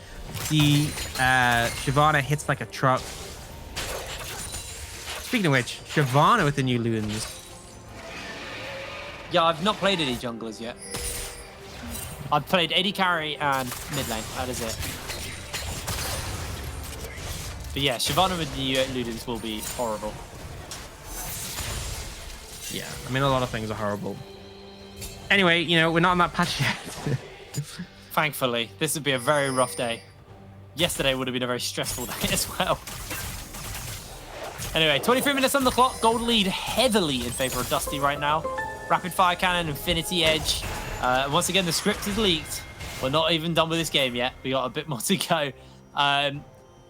the Shyvana hits like a truck. Speaking of which, Shyvana with the new loons. Yeah, I've not played any junglers yet. I've played AD carry and mid lane. That is it. But yeah, Shyvana with the Ludens will be horrible. Yeah, I mean, a lot of things are horrible. Anyway, you know, we're not on that patch yet. Thankfully, this would be a very rough day. Yesterday would have been a very stressful day as well. Anyway, 23 minutes on the clock. Gold lead heavily in favor of Dusty right now. Rapid fire cannon, Infinity Edge. Once again, the script is leaked. We're not even done with this game yet. We got a bit more to go.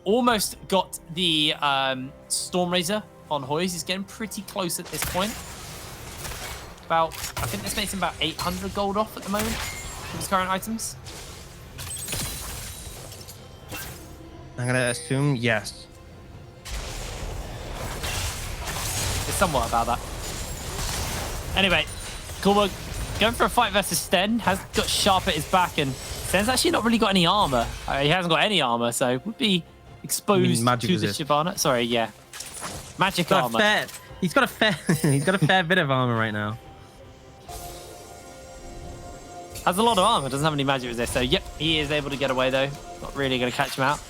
Almost got the Stormrazor on Hoys. He's getting pretty close at this point. I think this makes him about 800 gold off at the moment with his current items. I'm going to assume yes. It's somewhat about that. Anyway, Coolberg going for a fight versus Sten. Has got Sharp at his back, and Sten's actually not really got any armor. He hasn't got any armor, so would be exposed to the Shyvana. Sorry, yeah. Magic armor. He's got a fair bit of armor right now. Has a lot of armor, doesn't have any magic resist. So, yep, he is able to get away, though. Not really going to catch him out.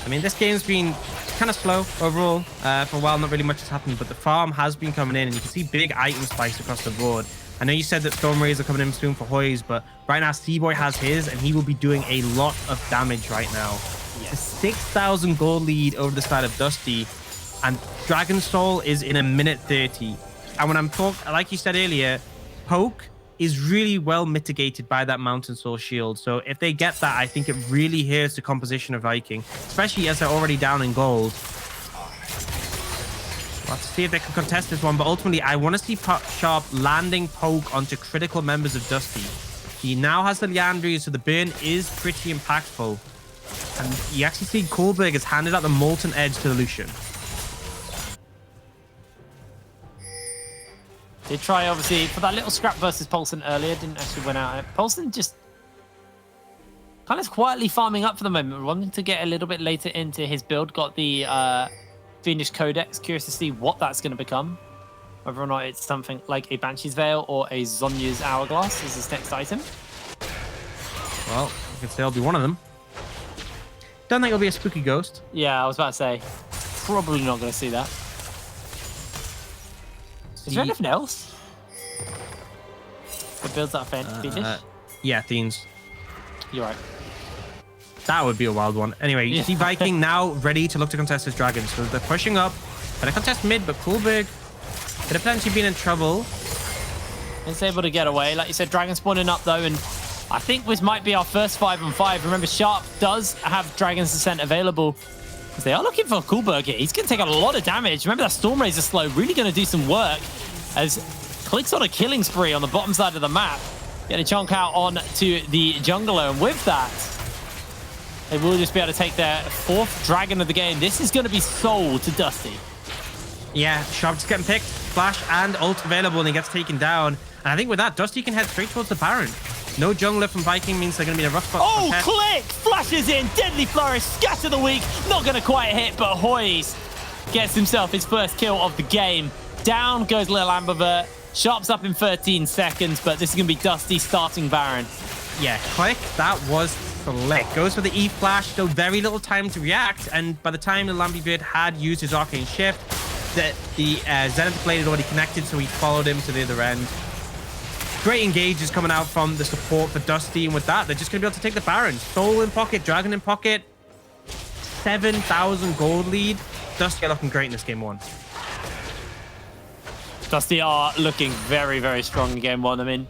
I mean, this game's been kind of slow overall. For a while, not really much has happened, but the farm has been coming in, and you can see big item spikes across the board. I know you said that Stormrazor are coming in soon for Hoys, but right now, Seaboy has his, and he will be doing a lot of damage right now. Yes. A 6,000 gold lead over the side of Dusty, and Dragon Soul is in a minute 30. And when I'm talking, like you said earlier, poke is really well mitigated by that Mountain Soul shield. So if they get that, I think it really hurts the composition of Viking, especially as they're already down in gold. We'll have to see if they can contest this one, but ultimately I want to see Sharp landing poke onto critical members of Dusty. He now has the Liandry, so the burn is pretty impactful. And you actually see Kohlberg has handed out the Molten Edge to the Lucian. Did try, obviously, for that little scrap versus Paulson earlier. Didn't actually win out. Paulson just kind of quietly farming up for the moment. Wanting to get a little bit later into his build. Got the Fiendish Codex. Curious to see what that's going to become. Whether or not it's something like a Banshee's Veil or a Zonya's Hourglass is his next item. Well, you can say it'll be one of them. Don't think it'll be a spooky ghost. Yeah, I was about to say. Probably not going to see that. Is there anything else that builds that Fiendish? Yeah, Fiends. You're right. That would be a wild one. Anyway, you see Viking now ready to look to contest his dragon. So they're pushing up. Gonna contest mid, but Kohlberg could have potentially been in trouble. It's able to get away. Like you said, dragon spawning up though, and I think this might be our first 5-on-5. Remember, Sharp does have Dragon's Descent available. Because they are looking for Kohlberg here. He's going to take a lot of damage. Remember that Stormrazor slow really going to do some work as clicks on a killing spree on the bottom side of the map. Get a chunk out on to the jungler. And with that, they will just be able to take their 4th dragon of the game. This is going to be sold to Dusty. Yeah, Sharp just getting picked. Flash and ult available, and he gets taken down. And I think with that, Dusty can head straight towards the Baron. No jungler from Viking means they're going to be in a rough spot. Oh, click! Flashes in. Deadly Flourish. Scatter the weak. Not going to quite hit, but Hoys gets himself his first kill of the game. Down goes Lil Ambivert. Sharp's up in 13 seconds, but this is going to be Dusty starting Baron. Yeah, click. That was slick. Goes for the E flash. Still very little time to react. And by the time the Ambivert had used his Arcane Shift, the Zenith Blade had already connected, so he followed him to the other end. Great engage is coming out from the support for Dusty, and with that, they're just going to be able to take the Baron. Soul in pocket, Dragon in pocket. 7,000 gold lead. Dusty are looking great in this game 1. Dusty are looking very, very strong in game 1. I mean,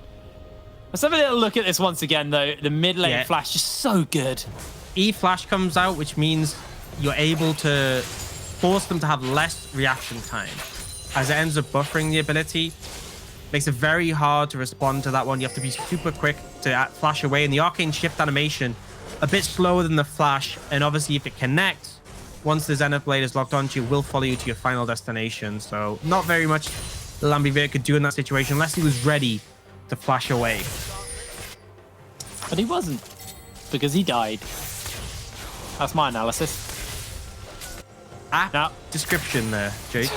let's have a little look at this once again, though. The mid lane flash is so good. E flash comes out, which means you're able to force them to have less reaction time, as it ends up buffering the ability. Makes it very hard to respond to that one. You have to be super quick to flash away. And the Arcane Shift animation, a bit slower than the flash. And obviously, if it connects, once the Zenith Blade is locked onto you, will follow you to your final destination. So not very much Ambivert could do in that situation unless he was ready to flash away. But he wasn't, because he died. That's my analysis. apt Now- description there, Jake.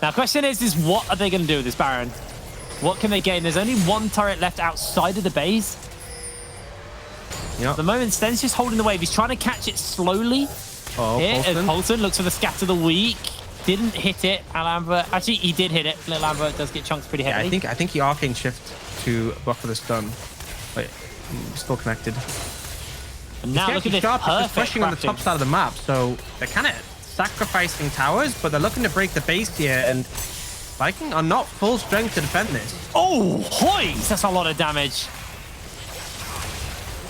Now, question is what are they going to do with this Baron? What can they gain? There's only one turret left outside of the base. Yeah. At the moment, Sten's just holding the wave. He's trying to catch it slowly. Oh, Here, Paulson. Paulson looks for the scatter the weak. Didn't hit it. Alamba, actually, he did hit it. Little Alamba does get chunked pretty Yeah, heavily. I think he arcane shift to buffer the stun. Wait, still connected. And now look at this Sharp is just perfect pushing on the top crafting. side of the map, so they're kind of sacrificing towers, but they're looking to break the base here, and Viking are not full strength to defend this. Oh, hoist! That's a lot of damage.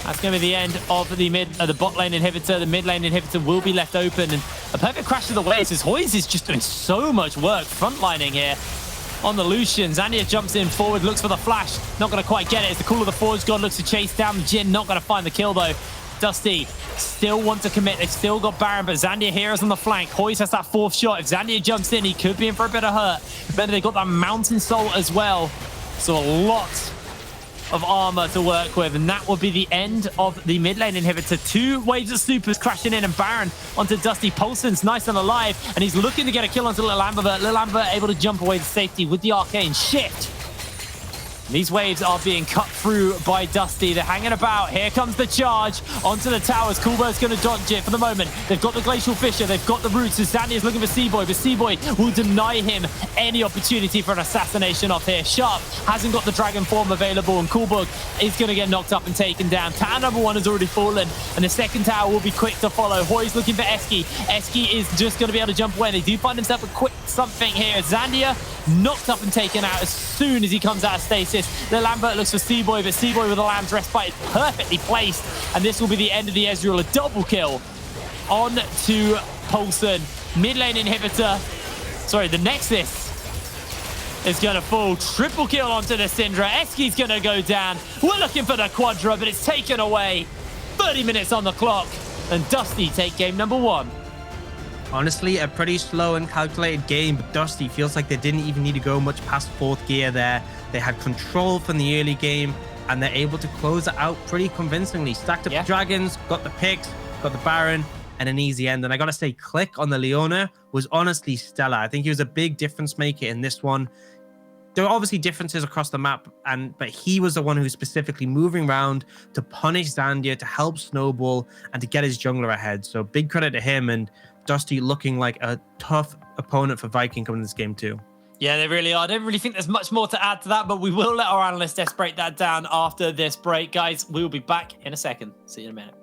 That's going to be the end of the bot lane inhibitor. The mid lane inhibitor will be left open, and a perfect crash to the waves as Hoyes is just doing so much work frontlining here on the Lucian. Zandia jumps in forward, looks for the flash. Not going to quite get it. It's the Call of the Forge God looks to chase down Jin. Not going to find the kill, though. Dusty still want to commit. They've still got Baron, but Zandia here is on the flank. Hoyes has that fourth shot. If Zandia jumps in, he could be in for a bit of hurt. Remember, they've got that Mountain Soul as well. So a lot of armor to work with, and that will be the end of the mid lane inhibitor. Two waves of supers crashing in, and Baron onto Dusty. Paulson's nice and alive, and he's looking to get a kill onto Little Amber, but Little Amber able to jump away to safety with the arcane shift. These waves are being cut through by Dusty. They're hanging about. Here comes the charge onto the towers. Coolbird's going to dodge it for the moment. They've got the Glacial Fissure. They've got the roots. So Zandy is looking for Seaboy, but Seaboy will deny him any opportunity for an assassination off here. Sharp hasn't got the Dragon Form available, and Coolbug is going to get knocked up and taken down. Tower number one has already fallen, and the second tower will be quick to follow. Hoy's looking for Eski. Eski is just going to be able to jump away. They do find himself a quick something here. Zandia knocked up and taken out as soon as he comes out of stasis. The Lambert looks for Seaboy, but Seaboy with the Lamb's Respite is perfectly placed, and this will be the end of the Ezreal. A double kill on to Paulson. Mid lane inhibitor. Sorry, the Nexus is going to fall. Triple kill onto the Syndra. Eski's going to go down. We're looking for the Quadra, but it's taken away. 30 minutes on the clock, and Dusty take game number one. Honestly, a pretty slow and calculated game, but Dusty feels like they didn't even need to go much past fourth gear there. They had control from the early game, and they're able to close it out pretty convincingly. Stacked up the dragons, got the picks, got the Baron, and an easy end. And I gotta say, Click on the Leona was honestly stellar. I think he was a big difference maker in this one. There are obviously differences across the map, but he was the one who was specifically moving around to punish Zandia, to help Snowball, and to get his jungler ahead. So big credit to him, and Dusty looking like a tough opponent for Viking coming in this game too. Yeah, they really are. I don't really think there's much more to add to that, but we will let our analyst Des break that down after this break. Guys, we will be back in a second. See you in a minute.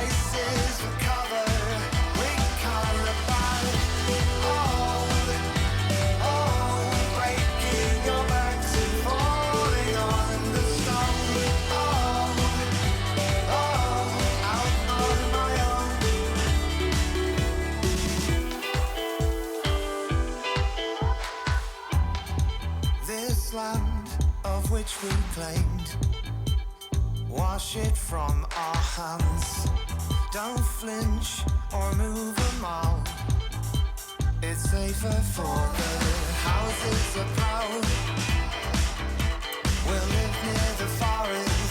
Spices for cover, we can't abide. Breaking your backs and falling on the stone. Out on my own. This land of which we claimed, wash it from our hands. Don't flinch or move a mile. It's safer for the houses are proud. We'll live near the forest.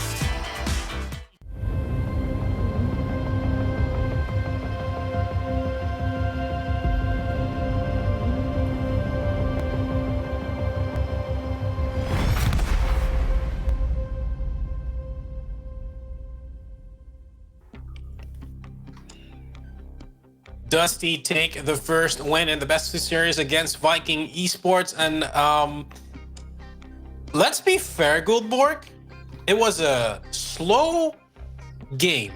Dusty take the first win in the best of series against Viking Esports, and let's be fair, Goldborg, it was a slow game.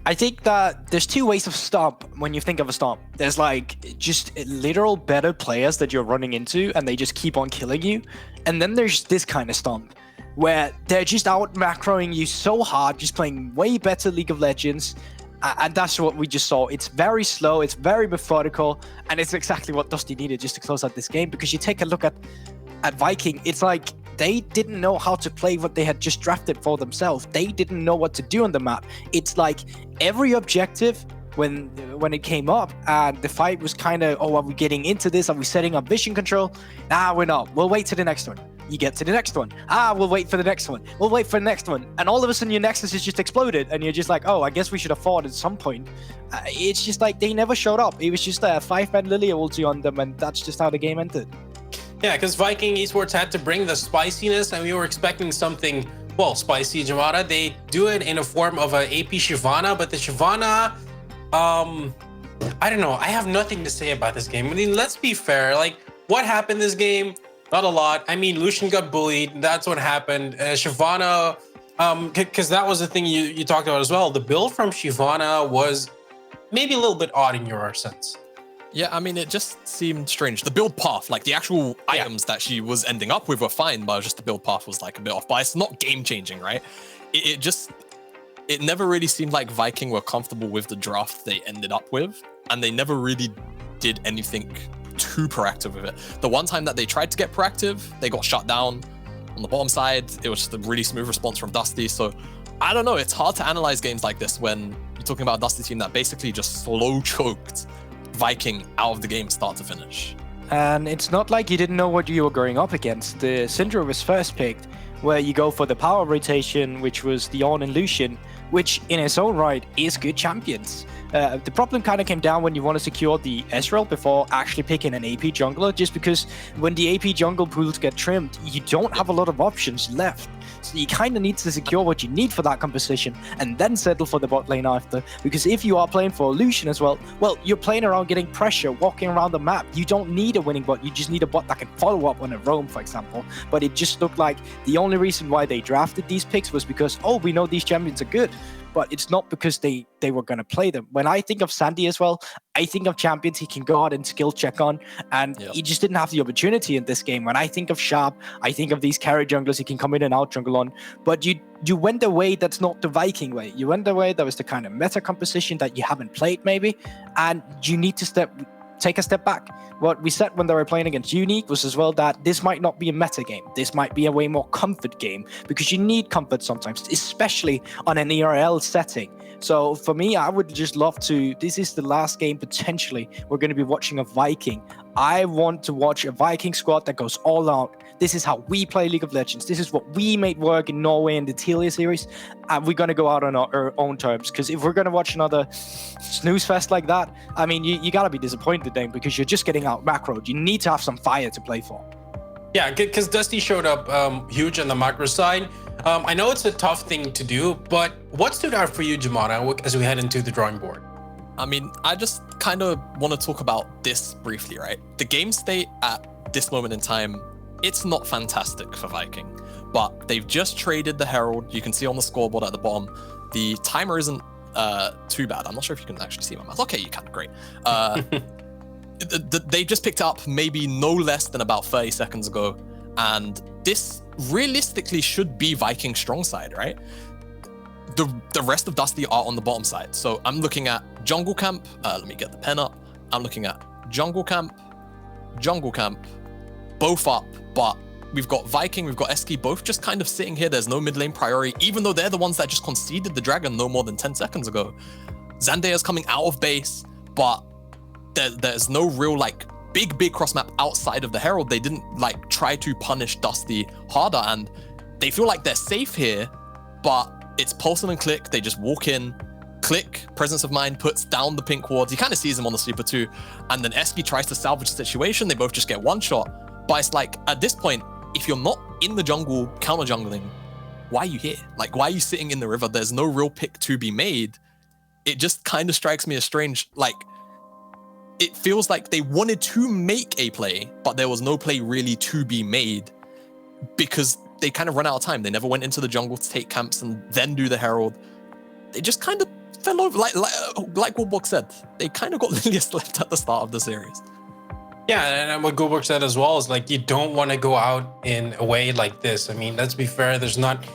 I think that there's two ways of stomp when you think of a stomp. There's like just literal better players that you're running into and they just keep on killing you. And then there's this kind of stomp where they're just out macroing you so hard, just playing way better League of Legends. And that's what we just saw. It's very slow, it's very methodical, and it's exactly what Dusty needed just to close out this game. Because you take a look at Viking, it's like they didn't know how to play what they had just drafted for themselves. They didn't know what to do on the map. It's like every objective when it came up and the fight was kind of, oh, are we getting into this? Are we setting up vision control? Nah, we're not. We'll wait to the next one. You get to the next one. We'll wait for the next one. We'll wait for the next one. And all of a sudden your Nexus is just exploded and you're just like, oh, I guess we should have fought at some point. It's just like they never showed up. It was just a 5-man Lilia ulti on them, and that's just how the game ended. Yeah, because Viking Esports had to bring the spiciness, and we were expecting something, well, spicy, Jamada. They do it in a form of a AP Shyvana, but the Shyvana, I don't know. I have nothing to say about this game. I mean, let's be fair. Like, what happened this game? Not a lot. I mean, Lucian got bullied. That's what happened. Shyvana, because that was the thing you talked about as well. The build from Shyvana was maybe a little bit odd in your sense. Yeah, I mean, it just seemed strange. The build path, like the actual items that she was ending up with were fine, but just the build path was like a bit off. But it's not game-changing, right? It never really seemed like Viking were comfortable with the draft they ended up with, and they never really did anything too proactive with it. The one time that they tried to get proactive, they got shut down. On the bottom side, it was just a really smooth response from Dusty. So I don't know, it's hard to analyze games like this when you're talking about a Dusty team that basically just slow choked Viking out of the game start to finish. And it's not like you didn't know what you were going up against. The Syndra was first picked, where you go for the power rotation, which was the Ornn and Lucian, which in its own right is good champions. The problem kind of came down when you want to secure the Ezreal before actually picking an AP jungler, just because when the AP jungle pools get trimmed, you don't have a lot of options left. So you kind of need to secure what you need for that composition and then settle for the bot lane after. Because if you are playing for Lucian as well, you're playing around getting pressure, walking around the map. You don't need a winning bot, you just need a bot that can follow up on a roam, for example. But it just looked like the only reason why they drafted these picks was because, oh, we know these champions are good. But it's not because they were going to play them. When I think of Sandy as well, I think of champions he can go out and skill check on, and he just didn't have the opportunity in this game. When I think of Sharp, I think of these carry junglers he can come in and out jungle on. But you went the way that's not the Viking way. You went the way that was the kind of meta composition that you haven't played maybe, and you need to take a step back. What we said when they were playing against Unique was as well that this might not be a meta game. This might be a way more comfort game, because you need comfort sometimes, especially on an ERL setting. So for me, I would just love to, this is the last game potentially we're going to be watching a Viking. I want to watch a Viking squad that goes all out. This is how we play League of Legends. This is what we made work in Norway in the Telia series. And we're going to go out on our own terms. Because if we're going to watch another snooze fest like that, I mean, you got to be disappointed then, because you're just getting out macroed. You need to have some fire to play for. Yeah, because Dusty showed up huge on the macro side. I know it's a tough thing to do, but what stood out for you, Jamada, as we head into the drawing board? I mean, I just kind of want to talk about this briefly, right? The game state at this moment in time, it's not fantastic for Viking, but they've just traded the Herald. You can see on the scoreboard at the bottom, the timer isn't too bad. I'm not sure if you can actually see my mouse. Okay, you can. Great. They just picked up maybe no less than about 30 seconds ago, and this realistically should be Viking strong side, right? The rest of Dusty are on the bottom side. So I'm looking at jungle camp. Let me get the pen up. I'm looking at jungle camp, both up, but we've got Viking, we've got Eski, both just kind of sitting here. There's no mid lane priority, even though they're the ones that just conceded the dragon no more than 10 seconds ago. Zandea's coming out of base, but there's no real like big cross map outside of the Herald. They didn't like try to punish Dusty harder, and they feel like they're safe here, but it's Pulsing and Click. They just walk in, Click, Presence of Mind, puts down the pink wards. He kind of sees him on the sleeper too. And then Eski tries to salvage the situation. They both just get one shot. But it's like, at this point, if you're not in the jungle counter jungling, why are you here? Like, why are you sitting in the river? There's no real pick to be made. It just kind of strikes me as strange. Like, it feels like they wanted to make a play, but there was no play really to be made because they kind of run out of time. They never went into the jungle to take camps and then do the Herald. They just kind of fell over, like Woodblock said. They kind of got Lilius left at the start of the series. Yeah, and what Goldberg said as well is like you don't want to go out in a way like this. I mean, let's be fair. There's not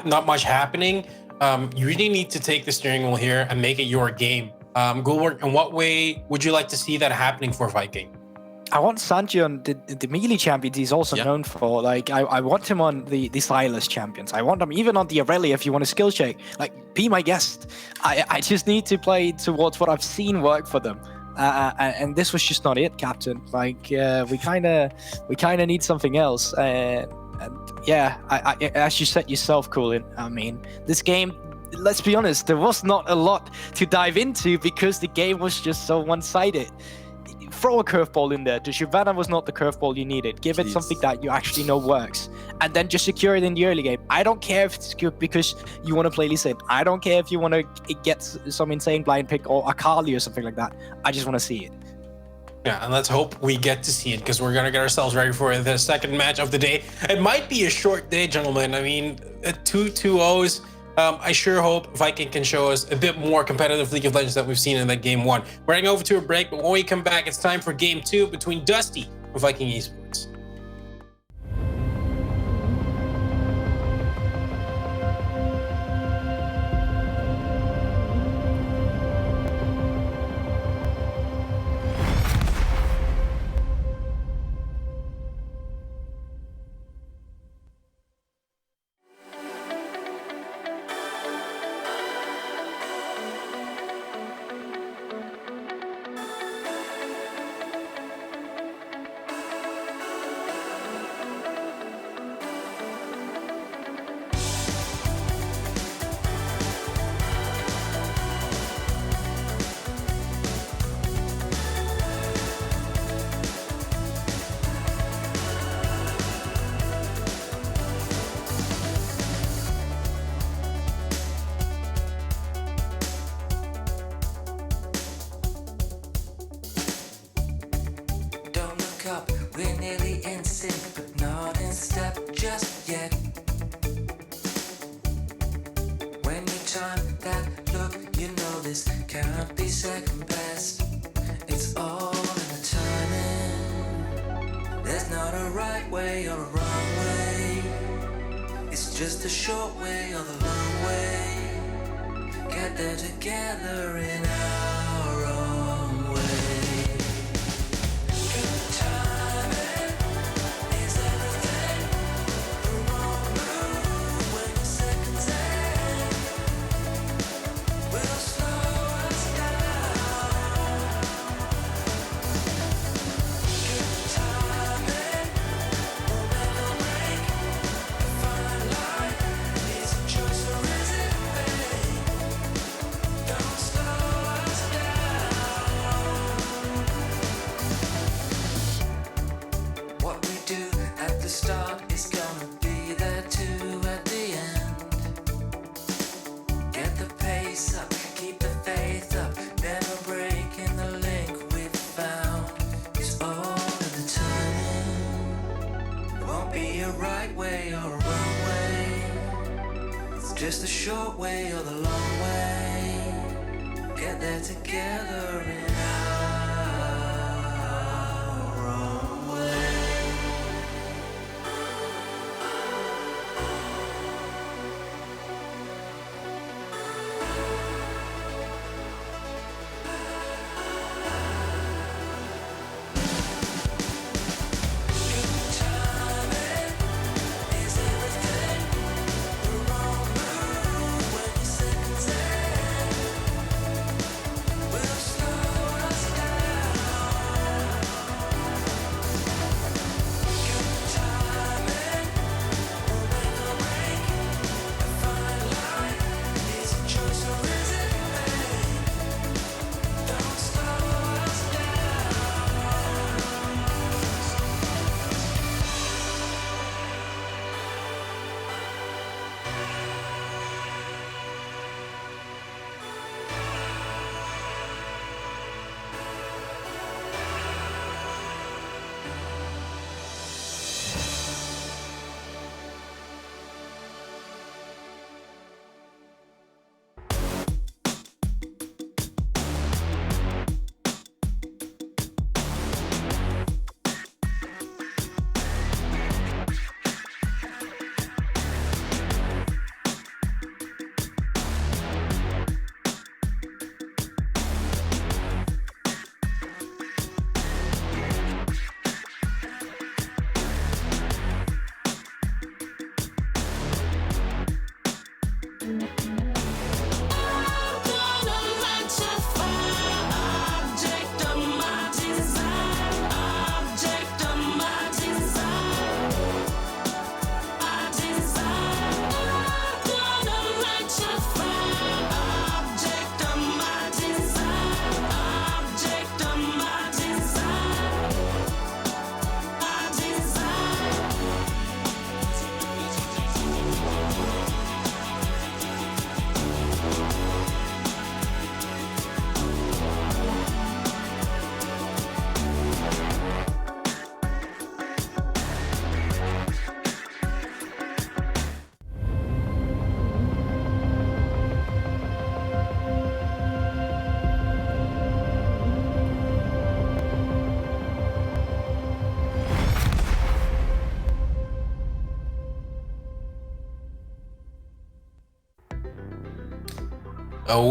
much happening. You really need to take the steering wheel here and make it your game. Goldberg, in what way would you like to see that happening for Viking? I want Sanji on the melee champions he's also known for. Like, I want him on the Silas champions. I want him even on the Aurelia if you want a skill check. Like, be my guest. I just need to play towards what I've seen work for them. And this was just not it, Captain. Like, we kind of need something else. And yeah, as you said yourself, Colin, I mean, this game, let's be honest, there was not a lot to dive into because the game was just so one-sided. Throw a curveball in there. The Shyvana was not the curveball you needed. Give it something that you actually know works. And then just secure it in the early game. I don't care if it's good because you want to play Lee Sin. I don't care if you want to get some insane blind pick or Akali or something like that. I just want to see it. Yeah, and let's hope we get to see it because we're going to get ourselves ready for the second match of the day. It might be a short day, gentlemen. I mean, 2-2-0s. I sure hope Viking can show us a bit more competitive League of Legends that we've seen in that game 1. We're heading over to a break, but when we come back, it's time for game 2 between Dusty and Viking Esports. We're nearly in sync, but not in step just yet. When you time that look, you know this can't be second best. It's all in the timing. There's not a right way or a wrong way. It's just a short way or the long way. Get there together in our own way. Just the short way or the long way. there together in our own way.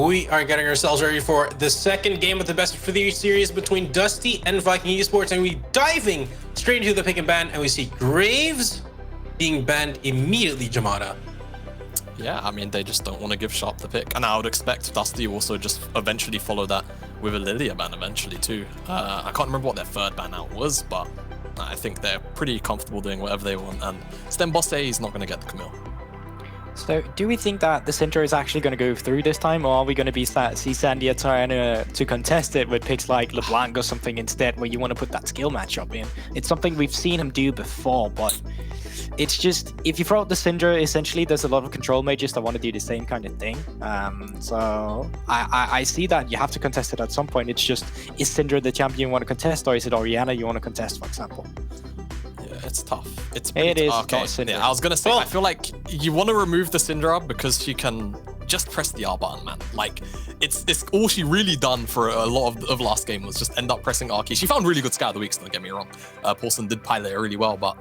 We are getting ourselves ready for the second game of the best of 3 series between Dusty and Viking Esports, and we diving straight into the pick and ban, and we see Graves being banned immediately, Jamada. Yeah, I mean, they just don't want to give Sharp the pick. And I would expect Dusty also just eventually follow that with a Lilia ban eventually too. I can't remember what their third ban out was, but I think they're pretty comfortable doing whatever they want. And Stem Boss A is not going to get the Camille. So, do we think that the Syndra is actually going to go through this time, or are we going to see Sandia trying to contest it with picks like LeBlanc or something instead, where you want to put that skill matchup in? It's something we've seen him do before, but it's just, if you throw out the Syndra, essentially there's a lot of control mages that want to do the same kind of thing. So I see that you have to contest it at some point. It's just, is Syndra the champion you want to contest, or is it Orianna you want to contest, for example? It's tough. It is okay. not Syndra. Yeah, I was gonna say, I feel like you want to remove the Syndra because she can just press the R button, man. Like, it's all she really done for a lot of last game was just end up pressing R key. She found really good Scout of the Weeks, don't get me wrong. Paulson did pilot it really well, but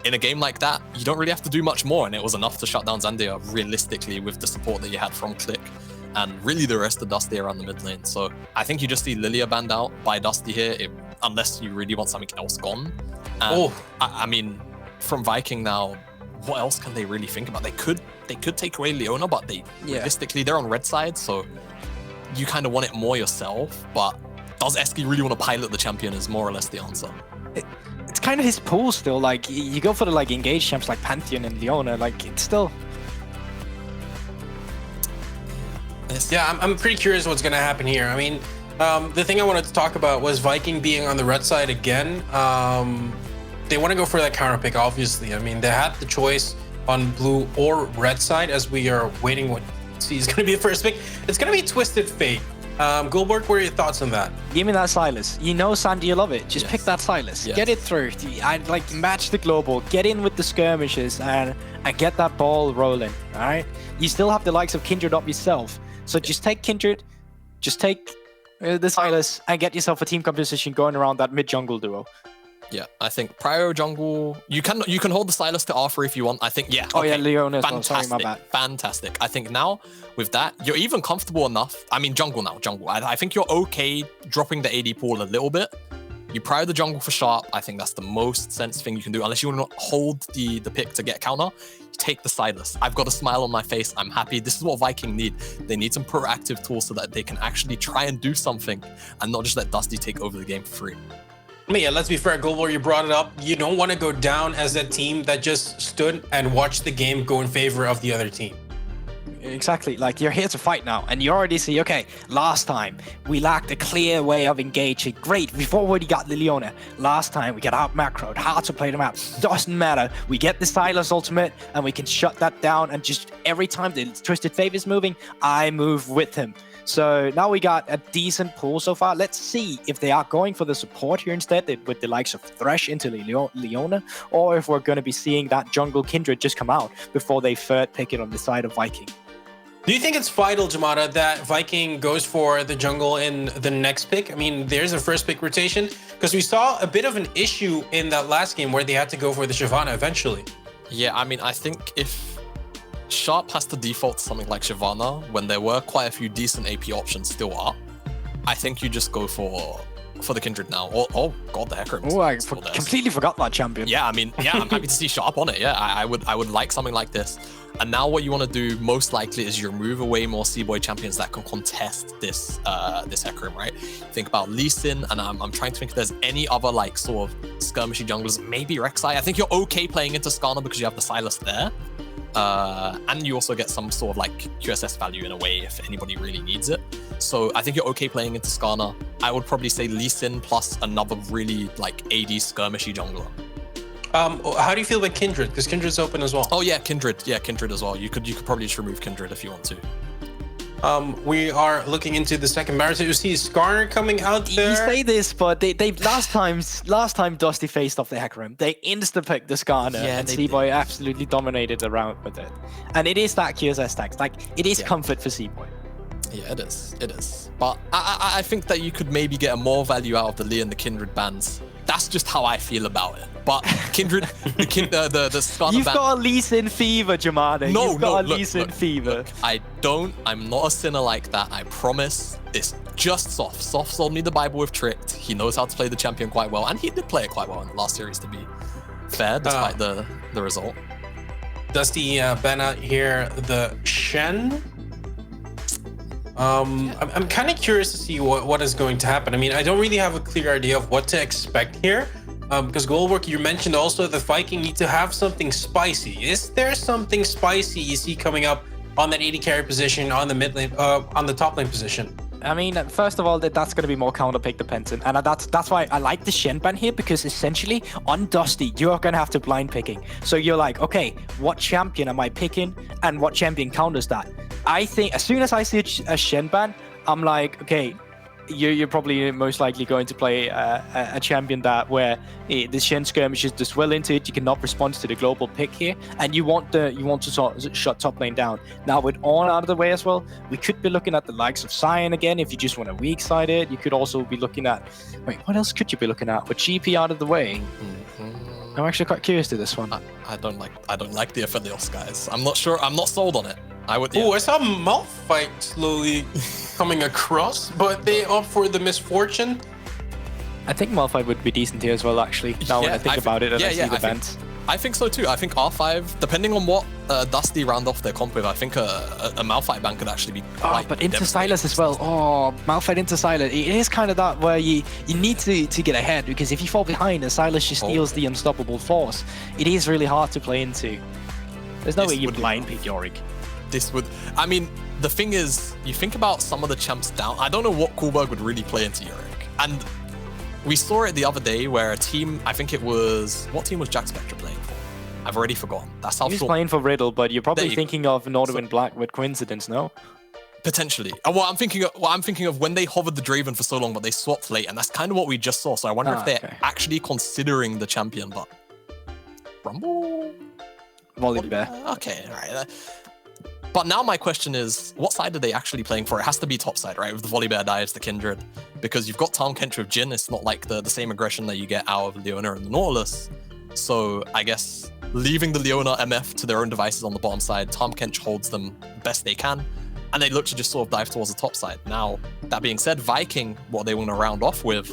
in a game like that, you don't really have to do much more, and it was enough to shut down Zandia realistically with the support that you had from Click and really the rest of Dusty around the mid lane. So I think you just see Lilia banned out by Dusty here, unless you really want something else gone. And I mean, from Viking now, what else can they really think about? They could take away Leona, but realistically they're on red side, so you kind of want it more yourself. But does Eski really want to pilot the champion is more or less the answer. It's kind of his pool still. Like, you go for the engaged champs like Pantheon and Leona, like, it's still... Yeah, I'm pretty curious what's going to happen here. I mean, the thing I wanted to talk about was Viking being on the red side again. They want to go for that counter pick, obviously. I mean, they had the choice on blue or red side, as we are waiting what is going to be the first pick. It's going to be Twisted Fate. Goldberg, what are your thoughts on that? Give me that Silas. You know Sandy, you love it. Just pick that Silas. Yes. Get it through. I'd like match the global. Get in with the skirmishes and get that ball rolling. All right. You still have the likes of Kindred up yourself. So just take Kindred, Just take the Silas and get yourself a team composition going around that mid-jungle duo. Yeah, I think Prio jungle. You can hold the Silas to R3 if you want. I think Oh yeah, Leona as well. Sorry, fantastic, my bad. fantastic. I think now with that, you're even comfortable enough. I mean, jungle now, jungle. I think you're okay dropping the AD pool a little bit. You prio the jungle for sharp. I think that's the most sense thing you can do. Unless you want to hold the pick to get counter, you take the Silas. I've got a smile on my face. I'm happy. This is what Viking need. They need some proactive tools so that they can actually try and do something and not just let Dusty take over the game for free. I mean, yeah, let's be fair, Global, you brought it up. You don't want to go down as that team that just stood and watched the game go in favor of the other team. Exactly, like you're here to fight now, and you already see, okay, last time we lacked a clear way of engaging. Great, we've already got the Leona. Last time we got out macroed, hard to play the map. Doesn't matter, we get the Silas ultimate, and we can shut that down, and just every time the Twisted Fate is moving, I move with him. So now we got a decent pool so far. Let's see if they are going for the support here instead with the likes of Thresh into Leona, or if we're going to be seeing that jungle Kindred just come out before they third pick it on the side of Viking. Do you think it's vital, Jamada, that Viking goes for the jungle in the next pick? I mean, there's a first pick rotation, because we saw a bit of an issue in that last game where they had to go for the Shyvana eventually. Yeah, I mean, I think if Sharp has to default to something like Shyvana when there were quite a few decent AP options still up, I think you just go for the Kindred now. Oh god, the Hecarim. Oh, I completely forgot that champion. Yeah, I mean, yeah, I'm happy to see Sharp on it. Yeah, I would like something like this. And now what you want to do most likely is you remove away more C-Boy champions that can contest this this Hecarim, right? Think about Lee Sin, and I'm trying to think if there's any other like sort of skirmishy junglers. Maybe Rek'Sai. I think you're okay playing into Skarner because you have the Silas there. And you also get some sort of like QSS value in a way if anybody really needs it. So I think you're okay playing into Skarner. I would probably say Lee Sin plus another really like AD skirmishy jungler. How do you feel about Kindred? Because Kindred's open as well. Oh yeah, Kindred. Yeah, Kindred as well. You could probably just remove Kindred if you want to. We are looking into the second marathon. You see Skarner coming out there. You say this, but they last time Dusty faced off the Hecarim, they insta-picked the Skarner, and C-Boy absolutely dominated the round with it. And it is that QSS tax. Like, it is comfort for C-Boy. Yeah, it is. It is. But I think that you could maybe get a more value out of the Lee and the Kindred bans. That's just how I feel about it. But Kindred, the Skarner You've ban... got a Lee Sin fever, Jamada. You've got a Lee Sin fever. Look, I'm not a sinner like that, I promise. It's just Soft. Soft sold me the Bible with Tricked. He knows how to play the champion quite well, and he did play it quite well in the last series, to be fair, despite the result. Dusty ban here, the Shen. I'm kind of curious to see what is going to happen. I mean, I don't really have a clear idea of what to expect here. Because Goldwork, you mentioned also the Viking need to have something spicy. Is there something spicy you see coming up on that AD carry position, on the mid lane, on the top lane position? I mean, first of all, that's going to be more counter pick dependent, and that's why I like the Shen ban here, because essentially on Dusty you're going to have to blind picking. So you're like, okay, what champion am I picking, and what champion counters that? I think as soon as I see a Shen ban, I'm like, okay, you're probably most likely going to play a champion where the Shen skirmishes just well into it. You cannot respond to the global pick here, and you want to sort of shut top lane down. Now with Ornn out of the way as well, we could be looking at the likes of Sion again if you just want to weak side it. You could also be looking at, wait, what else could you be looking at with GP out of the way? I'm actually quite curious to this one. I don't like the Aphelios guys. I'm not sure. I'm not sold on it. Oh, I saw Malphite slowly coming across, but they opt for the Misfortune. I think Malphite would be decent here as well, actually. Now when I think about it and I see the bans. I think so too. I think R5, depending on what Dusty round off their comp with, I think a Malphite ban could actually be quite but into Silas as well. Oh, Malphite into Silas. It is kind of that where you need to get ahead, because if you fall behind and Silas just steals the unstoppable force, it is really hard to play into. There's no way you blind pick Yorick. This would, I mean, the thing is, you think about some of the champs down. I don't know what Kuhlberg would really play into Yorick. And we saw it the other day where a team, I think it was, what team was Jack Spectre playing for? I've already forgotten. That's how he was playing for Riddle, but you're probably thinking of Northwind Black with coincidence, no? Potentially. Well, I'm thinking of when they hovered the Draven for so long, but they swapped late, and that's kind of what we just saw. So I wonder if they're actually considering the champion, but Rumble? Volibear. Okay, all right. But now my question is, what side are they actually playing for? It has to be top side, right? With the Volibear Dives, the Kindred. Because you've got Tahm Kench with Jhin. It's not like the same aggression that you get out of Leona and the Nautilus. So I guess leaving the Leona MF to their own devices on the bottom side, Tahm Kench holds them best they can. And they look to just sort of dive towards the top side. Now, that being said, Viking, what they want to round off with,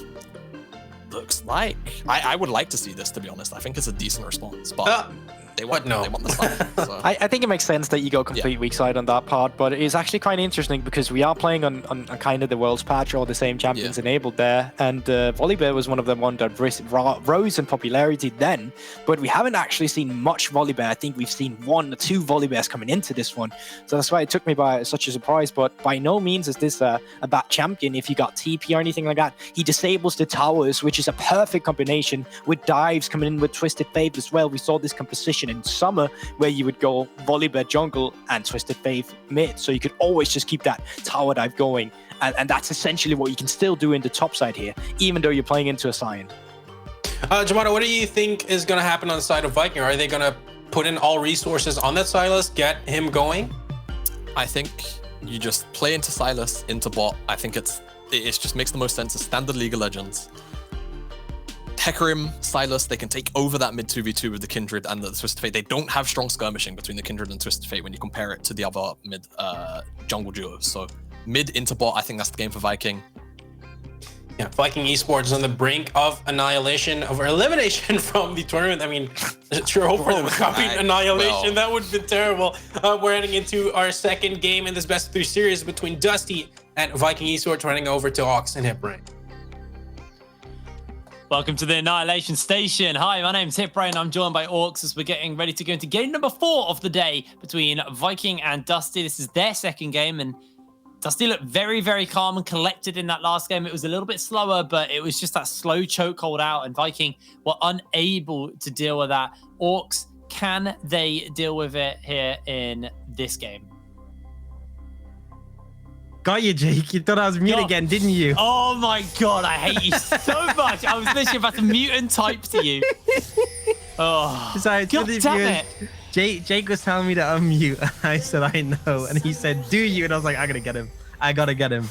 looks like... I would like to see this, to be honest. I think it's a decent response, but... They want the side. So. I think it makes sense that you go complete weak side on that part, but it's actually quite interesting because we are playing on kind of the world's patch, all the same champions enabled there, and Volibear was one of the ones that rose in popularity then, but we haven't actually seen much Volibear. I think we've seen 1 or 2 Volibears coming into this one, so that's why it took me by such a surprise, but by no means is this a bad champion. If you got TP or anything like that, he disables the towers, which is a perfect combination with dives coming in with Twisted Fate as well. We saw this composition in summer where you would go Volibear jungle and Twisted Fate mid, so you could always just keep that tower dive going, and that's essentially what you can still do in the top side here, even though you're playing into a Sion. Jamato, what do you think is going to happen on the side of Viking? Are they going to put in all resources on that Sylas, get him going? I think you just play into Sylas, into bot. I think it just makes the most sense as standard League of Legends. Hecarim, Sylas, they can take over that mid 2v2 with the Kindred and the Twisted Fate. They don't have strong skirmishing between the Kindred and Twisted Fate when you compare it to the other mid jungle duos. So mid into bot, I think that's the game for Viking. Yeah, Viking Esports is on the brink of annihilation, of elimination from the tournament. I mean, sure hope for them copying annihilation. That would have been terrible. We're heading into our second game in this best of 3 series between Dusty and Viking Esports, running over to Ox and Hipbrain. Welcome to the Annihilation Station. Hi, my name's Hipbrain. I'm joined by Orcs as we're getting ready to go into game number 4 of the day between Viking and Dusty. This is their second game, and Dusty looked very, very calm and collected in that last game. It was a little bit slower, but it was just that slow chokehold out, and Viking were unable to deal with that. Orcs, can they deal with it here in this game? Got you, Jake. You thought I was mute again, didn't you? Oh my god, I hate you so much. I was literally about to mute and type to you. Oh, Sorry, god damn it. Jake was telling me to unmute. I said, I know. And he said, do you? And I was like, I gotta get him. I gotta get him.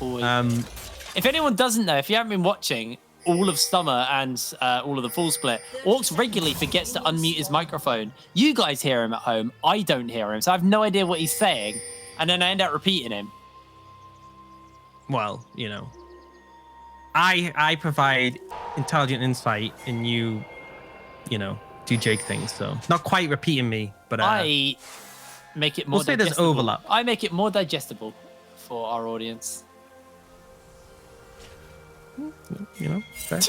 If anyone doesn't know, if you haven't been watching all of Summer and all of the full split, Orcs regularly forgets to unmute his microphone. You guys hear him at home. I don't hear him. So I have no idea what he's saying. And then I end up repeating him. Well, you know, I provide intelligent insight, and you know, do Jake things. So not quite repeating me, but I make it more. We'll say digestible. there's overlap. I make it more digestible for our audience. You know, fair.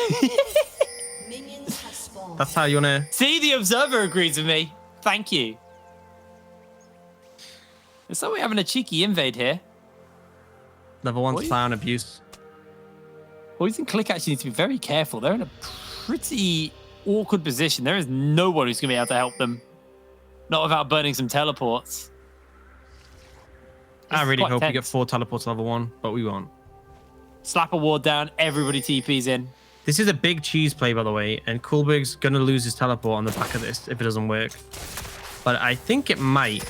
Minions have spawned. That's how you wanna. See, the observer agrees with me. Thank you. It's like we're having a cheeky invade here. Level 1 Clown abuse. Poison Click actually need to be very careful. They're in a pretty awkward position. There is no one who's going to be able to help them. Not without burning some teleports. I really hope we get 4 teleports level 1, but we won't. Slap a ward down. Everybody TP's in. This is a big cheese play, by the way, and Coolberg's going to lose his teleport on the back of this if it doesn't work. But I think it might.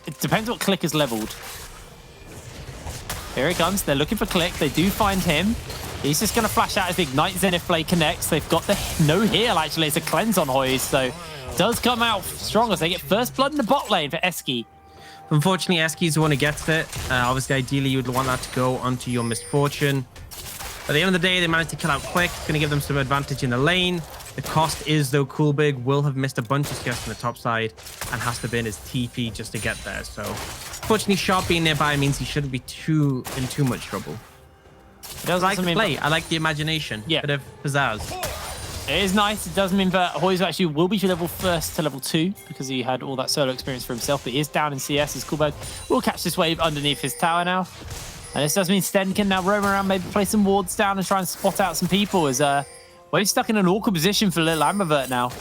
It depends what Click is leveled. Here he comes. They're looking for Click. They do find him. He's just going to flash out as the Ignite Zenith Blade connects. They've got the no heal, actually. It's a cleanse on Hoyes, so does come out strong as they get first blood in the bot lane for Eski. Unfortunately, Eski's the one who gets it. Obviously, ideally, you would want that to go onto your Misfortune. At the end of the day, they managed to kill out Click. It's going to give them some advantage in the lane. The cost is, though, Coolberg will have missed a bunch of CS on the top side and has to burn his TP just to get there. So, unfortunately, Sharp being nearby means he shouldn't be in too much trouble. I like the play. I like the imagination. Yeah. Bit of pizzazz. It is nice. It does mean that Hoyes actually will be level 1st to level 2 because he had all that solo experience for himself, but he is down in CS as Coolberg will catch this wave underneath his tower now. And this does mean Sten can now roam around, maybe play some wards down and try and spot out some people as Wave's stuck in an awkward position for Little Ambivert now.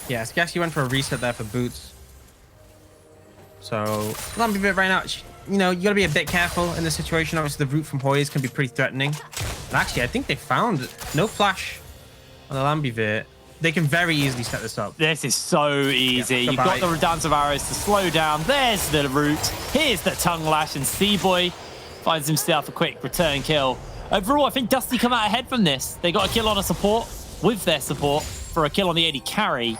Yeah, I guess he went for a reset there for Boots. So, Ambivert right now, you know, you got to be a bit careful in this situation. Obviously, the route from Hoyes can be pretty threatening. But actually, I think they found no flash on the Ambivert. They can very easily set this up. This is so easy. Yeah, You've got the dance of arrows to slow down. There's the root. Here's the tongue lash, and C-Boy finds himself a quick return kill. Overall, I think Dusty come out ahead from this. They got a kill on a support with their support for a kill on the AD carry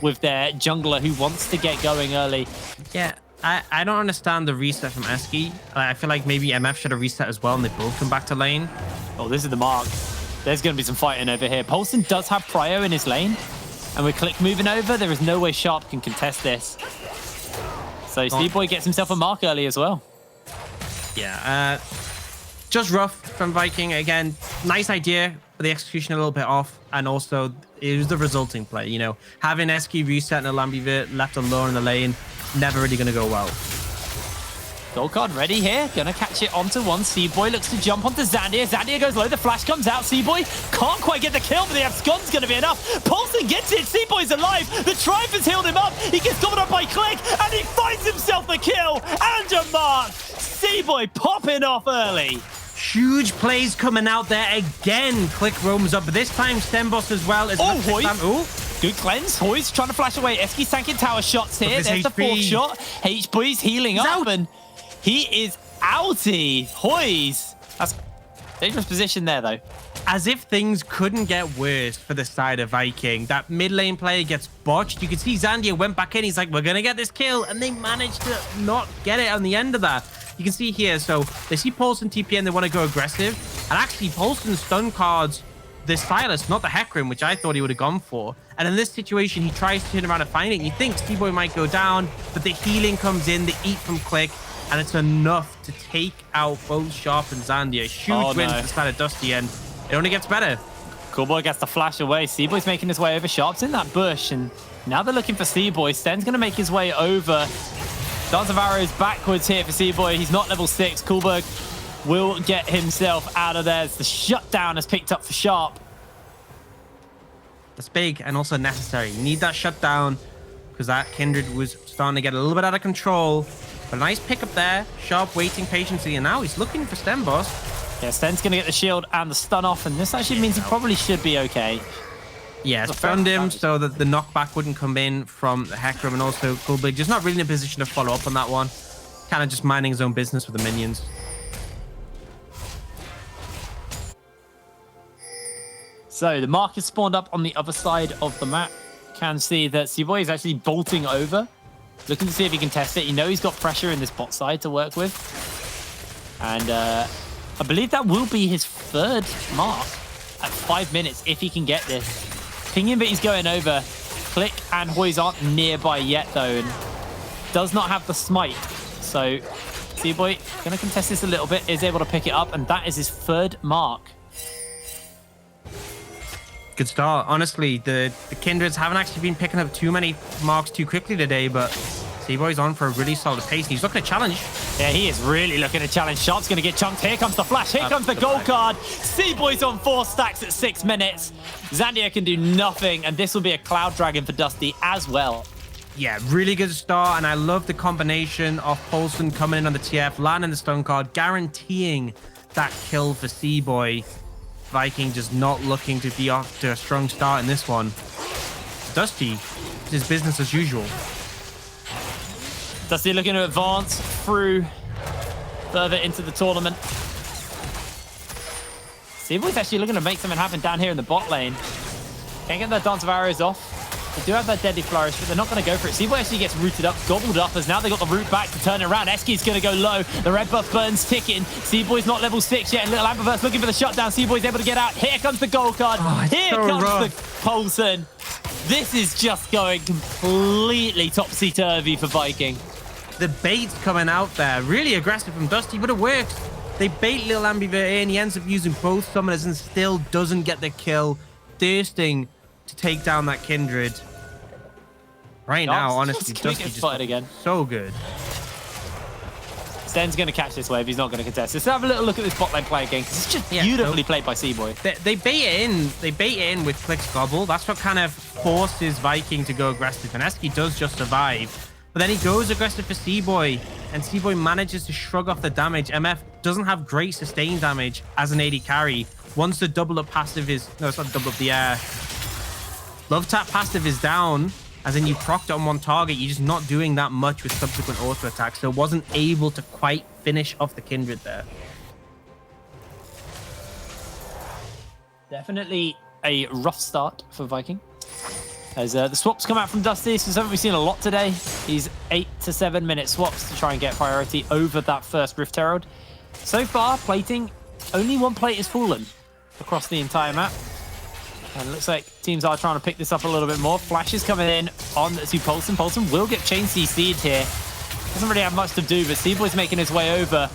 with their jungler who wants to get going early. Yeah, I don't understand the reset from Eski. I feel like maybe MF should have reset as well, and they both come back to lane. Oh, this is the mark. There's going to be some fighting over here. Polson does have Prio in his lane, and with Click moving over, there is no way Sharp can contest this. So C-Boy gets himself a mark early as well. Yeah, just rough from Viking. Again, nice idea, but the execution a little bit off. And also, it was the resulting play. You know, having Eski reset and Alambivir left alone in the lane, never really going to go well. Gold card ready here. Gonna catch it onto one. C-Boy looks to jump onto Zandia. Zandia goes low. The flash comes out. C-Boy can't quite get the kill, but the abscond's gonna be enough. Paulson gets it. C-Boy's alive. The Triumph has healed him up. He gets covered up by Click, and he finds himself the kill and a mark. C-Boy popping off early. Huge plays coming out there again. Click roams up, but this time Stenboss as well. Good cleanse. Hoy's trying to flash away. Eski's tanking tower shots here. There's the fourth shot. H-Boy's healing up, and he is outie. Hoy's. That's a dangerous position there, though. As if things couldn't get worse for the side of Viking. That mid lane player gets botched. You can see Zandia went back in. He's like, we're going to get this kill. And they managed to not get it on the end of that. You can see here, so they see Paulson TP and they want to go aggressive. And actually, Paulson stun cards the Silas, not the Hecarim, which I thought he would have gone for. And in this situation, he tries to turn around and find it. And you think C-Boy might go down, but the healing comes in, the eat from Click, and it's enough to take out both Sharp and Zandia. Huge win for the side of Dusty, and it only gets better. Coolboy gets the flash away. C-Boy's making his way over. Sharp's in that bush, and now they're looking for C-Boy. Sten's going to make his way over. Dance of Arrows backwards here for C-Boy. He's not level 6. Coolberg will get himself out of there. The shutdown is picked up for Sharp. That's big and also necessary. You need that shutdown because that Kindred was starting to get a little bit out of control. But a nice pickup there. Sharp waiting patiently, and now he's looking for Stenboss. Yeah, Sten's going to get the shield and the stun off, and this actually means he probably should be okay. Yeah, stunned him so that the knockback wouldn't come in from the Hecarim, and also Coolbig just not really in a position to follow up on that one. Kind of just minding his own business with the minions. So the mark is spawned up on the other side of the map. Can see that C-Boy is actually bolting over, looking to see if he can test it. You know he's got pressure in this bot side to work with. And I believe that will be his third mark at 5 minutes if he can get this. Pinging, but he's going over. Click and Hoyes aren't nearby yet, though, and does not have the smite. So C-Boy going to contest this a little bit, is able to pick it up, and that is his third mark. Good start. Honestly, the Kindreds haven't actually been picking up too many marks too quickly today, but C-Boy's on for a really solid pace. He's looking to challenge. Yeah, he is really looking to challenge. Sharp's going to get chunked. Here comes the flash. Here comes the gold card. C-Boy's on 4 stacks at 6 minutes. Zandia can do nothing, and this will be a Cloud Dragon for Dusty as well. Yeah, really good start, and I love the combination of Paulson coming in on the TF, landing the stun card, guaranteeing that kill for C-Boy. Viking just not looking to be off to a strong start in this one. Dusty, it's his business as usual. Dusty looking to advance through further into the tournament. C-Boy's actually looking to make something happen down here in the bot lane. Can't get that Dance of Arrows off. They do have that Deadly Flourish, but they're not going to go for it. C-Boy actually gets rooted up, gobbled up, as now they got the root back to turn it around. Eski's going to go low. The red buff burns ticking. C-Boy's not level 6 yet. Little Amberverse looking for the shutdown. C-Boy's able to get out. Here comes the gold card. Here comes the Poulsen. This is just going completely topsy-turvy for Viking. The bait's coming out there. Really aggressive from Dusty, but it works. They bait Little Ambivert in. He ends up using both summoners and still doesn't get the kill. Thirsting to take down that Kindred. Right now, honestly, Dusty just again. So good. Sten's going to catch this wave. He's not going to contest. Let's have a little look at this bot lane play again, because it's just beautifully played by C-Boy. They bait it in. They bait it in with Click's Gobble. That's what kind of forces Viking to go aggressive. And Eski does just survive. But then he goes aggressive for C-Boy, and C-Boy manages to shrug off the damage. MF doesn't have great sustain damage as an AD carry. Once the double up passive is... No, it's not double up the air. Love Tap passive is down, as in you procced on one target. You're just not doing that much with subsequent auto attacks, so wasn't able to quite finish off the Kindred there. Definitely a rough start for Viking. As the swaps come out from Dusty, this is something we've seen a lot today. These 8 to 7 minute swaps to try and get priority over that first Rift Herald. So far, plating, only one plate has fallen across the entire map. And it looks like teams are trying to pick this up a little bit more. Flash is coming in on to Paulson. Paulson will get chain CC'd here. Doesn't really have much to do, but Seaboy's making his way over.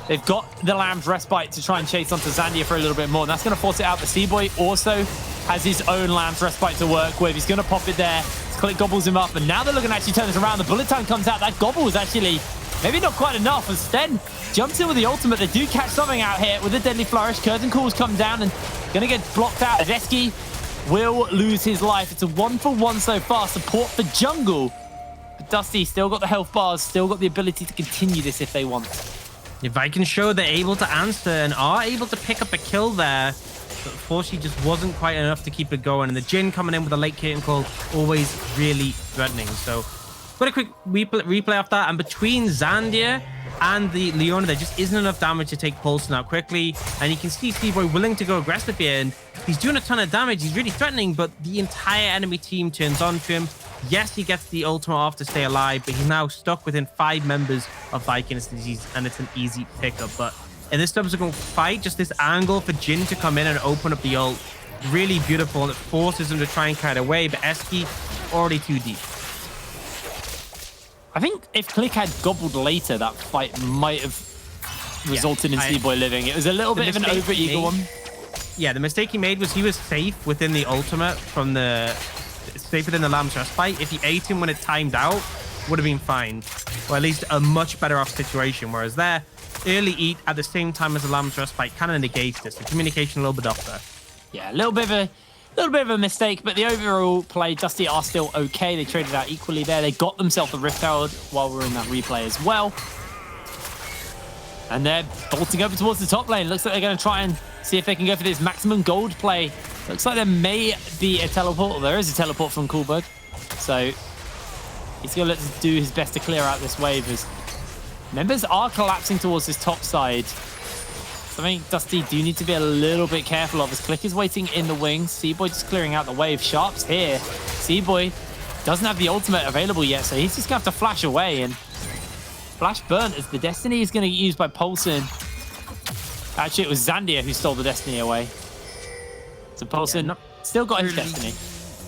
They've got the Lamb's Respite to try and chase onto Zandia for a little bit more. And that's going to force it out. But Seaboy also has his own Lamb's Respite to work with. He's going to pop it there. Click gobbles him up. And now they're looking to actually turn this around. The bullet time comes out. That gobble was actually maybe not quite enough. As Sten jumps in with the ultimate. They do catch something out here with a Deadly Flourish. Curtain calls come down and going to get blocked out. Zeski will lose his life. It's a 1-for-1 so far. Support for jungle. But Dusty still got the health bars. Still got the ability to continue this if they want. If Viking show they're able to answer and are able to pick up a kill there, but unfortunately just wasn't quite enough to keep it going. And the Jhin coming in with a late curtain call, always really threatening. So got a quick replay off that. And between Zandia and the Leona, there just isn't enough damage to take Paulson out quickly. And you can see Seaboy willing to go aggressive here. And he's doing a ton of damage. He's really threatening, but the entire enemy team turns on to him. Yes, he gets the ultimate off to stay alive, but he's now stuck within 5 members of Viking, and it's an easy pickup. But in this subsequent fight, just this angle for Jhin to come in and open up the ult, really beautiful, and it forces him to try and kite away, but Eski already too deep. I think if Click had gobbled later, that fight might have resulted in Seaboy living. It was a little bit of an over-eager one. Yeah, the mistake he made was he was safe within the ultimate from the... safe within the Lamb's Respite. If he ate him when it timed out, would have been fine. Or at least a much better off situation. Whereas there, early eat at the same time as the Lamb's Respite kind of negates this. The communication a little bit off there. Yeah, a little bit of a mistake, but the overall play, Dusty are still okay. They traded out equally there. They got themselves a Rift Herald while we're in that replay as well. And they're bolting over towards the top lane. Looks like they're going to try and see if they can go for this maximum gold play. Looks like there may be a teleport. Or there is a teleport from Coolberg. So he's going to do his best to clear out this wave as members are collapsing towards this top side. So I think Dusty do need to be a little bit careful of. His Click is waiting in the wings. Seaboy just clearing out the wave. Sharp's here. Seaboy doesn't have the ultimate available yet, so he's just going to have to flash away. And flash burnt as the Destiny is going to get used by Paulson. Actually, it was Zandia who stole the Destiny away. So Paulson still got his Destiny.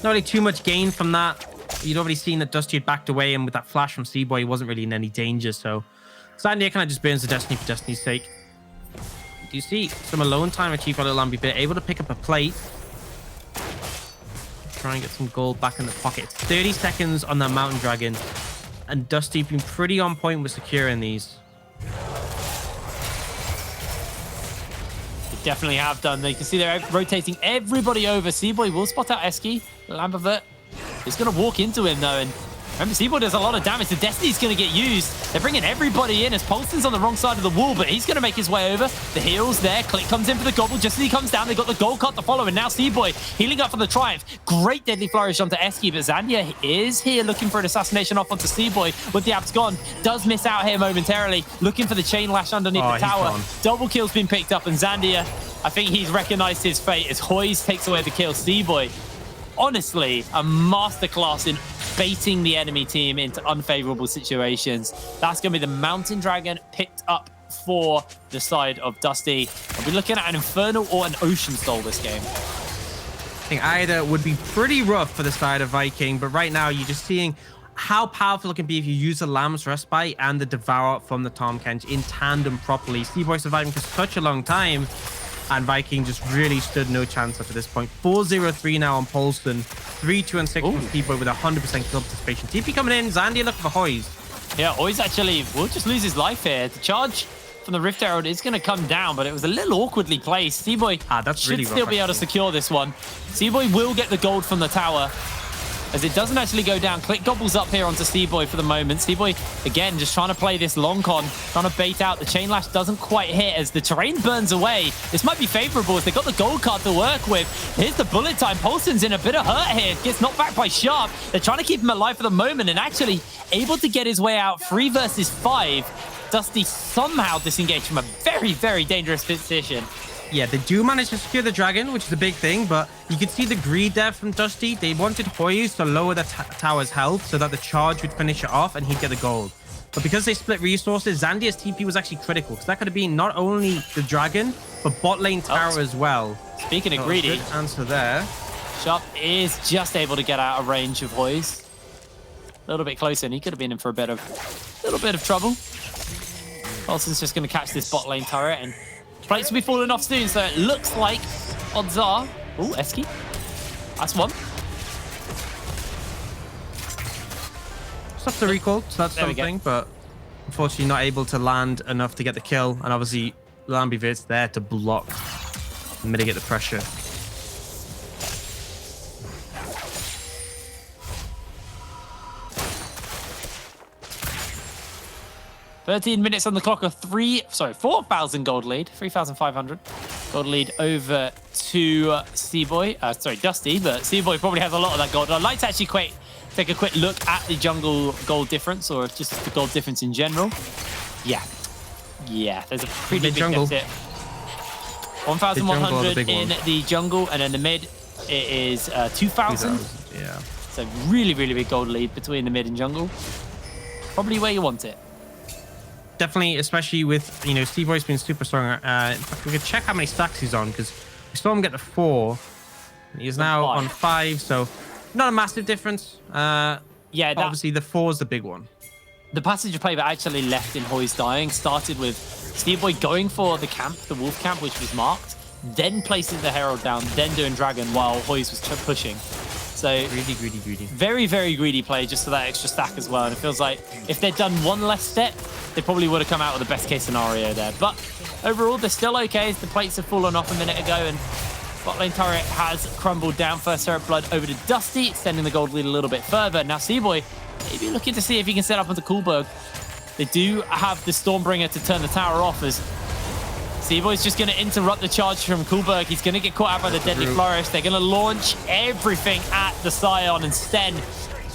Not really too much gain from that. You'd already seen that Dusty had backed away, and with that flash from Seaboy, he wasn't really in any danger. So Zandia kind of just burns the Destiny for Destiny's sake. Do you see some alone time achieved by Little Lamby Bit? Able to pick up a plate. Try and get some gold back in the pocket. It's 30 seconds on that Mountain Dragon. And Dusty been pretty on point with securing these. They definitely have done. They can see they're rotating everybody over. Seaboy will spot out Eski. Lambert is going to walk into him, though. And remember, Seaboy does a lot of damage. The Destiny's going to get used. They're bringing everybody in as Paulson's on the wrong side of the wall, but he's going to make his way over. The heals there. Click comes in for the gobble. Just as he comes down, they got the gold cut to follow. And now Seaboy healing up for the Triumph. Great Deadly Flourish onto Eski, but Zandia is here looking for an assassination off onto Seaboy with the Abscon. Does miss out here momentarily. Looking for the chain lash underneath the tower. Double kill's been picked up, and Zandia, I think he's recognized his fate as Hoyes takes away the kill. Seaboy, honestly, a masterclass in baiting the enemy team into unfavorable situations. That's going to be the Mountain Dragon picked up for the side of Dusty. We'll be looking at an Infernal or an Ocean Soul this game. I think either would be pretty rough for the side of Viking, but right now you're just seeing how powerful it can be if you use the Lamb's Respite and the Devour from the Tahm Kench in tandem properly. Seaboy surviving for such a long time, and Viking just really stood no chance up to this point. 4-0-3 now on Paulson. 3-2 and 6 from Seaboy with 100% kill participation. TP coming in. Zandia looking for Hoyes. Yeah, Hoyes actually will just lose his life here. The charge from the Rift Herald is going to come down, but it was a little awkwardly placed. Seaboy that's should really still be able to secure this one. Seaboy will get the gold from the tower. as it doesn't actually go down. Click gobbles up here onto C-Boy for the moment. C-Boy, again, just trying to play this long con, trying to bait out. The Chain Lash doesn't quite hit as the terrain burns away. This might be favorable as they've got the gold card to work with. Here's the bullet time. Paulson's in a bit of hurt here. Gets knocked back by Sharp. They're trying to keep him alive for the moment and actually able to get his way out. 3 versus 5. Dusty somehow disengaged from a very, very dangerous position. Yeah, they do manage to secure the dragon, which is a big thing, but you could see the greed there from Dusty. They wanted Hoyes to lower the tower's health so that the charge would finish it off and he'd get the gold. But because they split resources, Zandia's TP was actually critical, because that could have been not only the dragon, but bot lane tower as well. Speaking of greedy, good answer there. Sharp is just able to get out of range of Hoyes. A little bit closer, and he could have been in for a little bit of trouble. Paulson's just going to catch this bot lane turret, and plates will be falling off soon, so it looks like odds are... Ooh, Eski. That's one. Stops the recall, so that's something, but unfortunately not able to land enough to get the kill. And obviously, Lambivirt's there to block and mitigate the pressure. 13 minutes on the clock, a 4,000 gold lead, 3,500 gold lead over to C-Boy. Sorry, Dusty, but C-Boy probably has a lot of that gold. I'd like to actually take a quick look at the jungle gold difference, or just the gold difference in general. Yeah, there's a pretty big deficit. 1,100 in the jungle, and in the mid, it is 2,000. Yeah. So really, really big gold lead between the mid and jungle. Probably where you want it. Definitely, especially with, you know, C-Boy's been super strong. In fact, we could check how many stacks he's on, because we saw him get the 4. He's now on 5, so not a massive difference. Yeah, obviously the 4 is the big one. The passage of play that actually left in Hoy's dying started with C-Boy going for the camp, the wolf camp, which was marked, then placing the herald down, then doing dragon while Hoy's was pushing. So greedy. Very, very greedy play just for that extra stack as well. And it feels like if they'd done one less step, they probably would have come out with the best case scenario there. But overall, they're still okay as the plates have fallen off a minute ago, and bot lane turret has crumbled down. First turret blood over to Dusty, extending the gold lead a little bit further. Now C-Boy maybe looking to see if he can set up onto Coolberg. They do have the Stormbringer to turn the tower off, as C-Boy's just going to interrupt the charge from Coolberg. He's going to get caught out by the Deadly Flourish. They're going to launch everything at the Scion, and Sten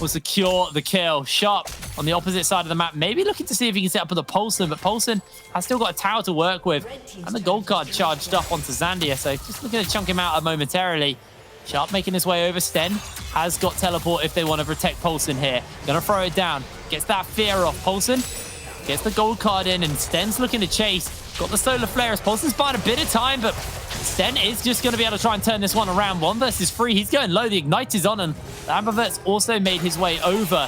will secure the kill. Sharp on the opposite side of the map, maybe looking to see if he can set up with a Paulson, but Paulson has still got a tower to work with, and the gold card charged up onto Zandia, so just looking to chunk him out momentarily. Sharp making his way over. Sten has got teleport if they want to protect Paulson here. Gonna throw it down, gets that fear off. Paulson gets the gold card in, and Sten's looking to chase. Got the solar flare as Paulson's buying a bit of time, but Sten is just going to be able to try and turn this one around. 1 versus 3. He's going low. The Ignite is on, and Lambivirt's also made his way over.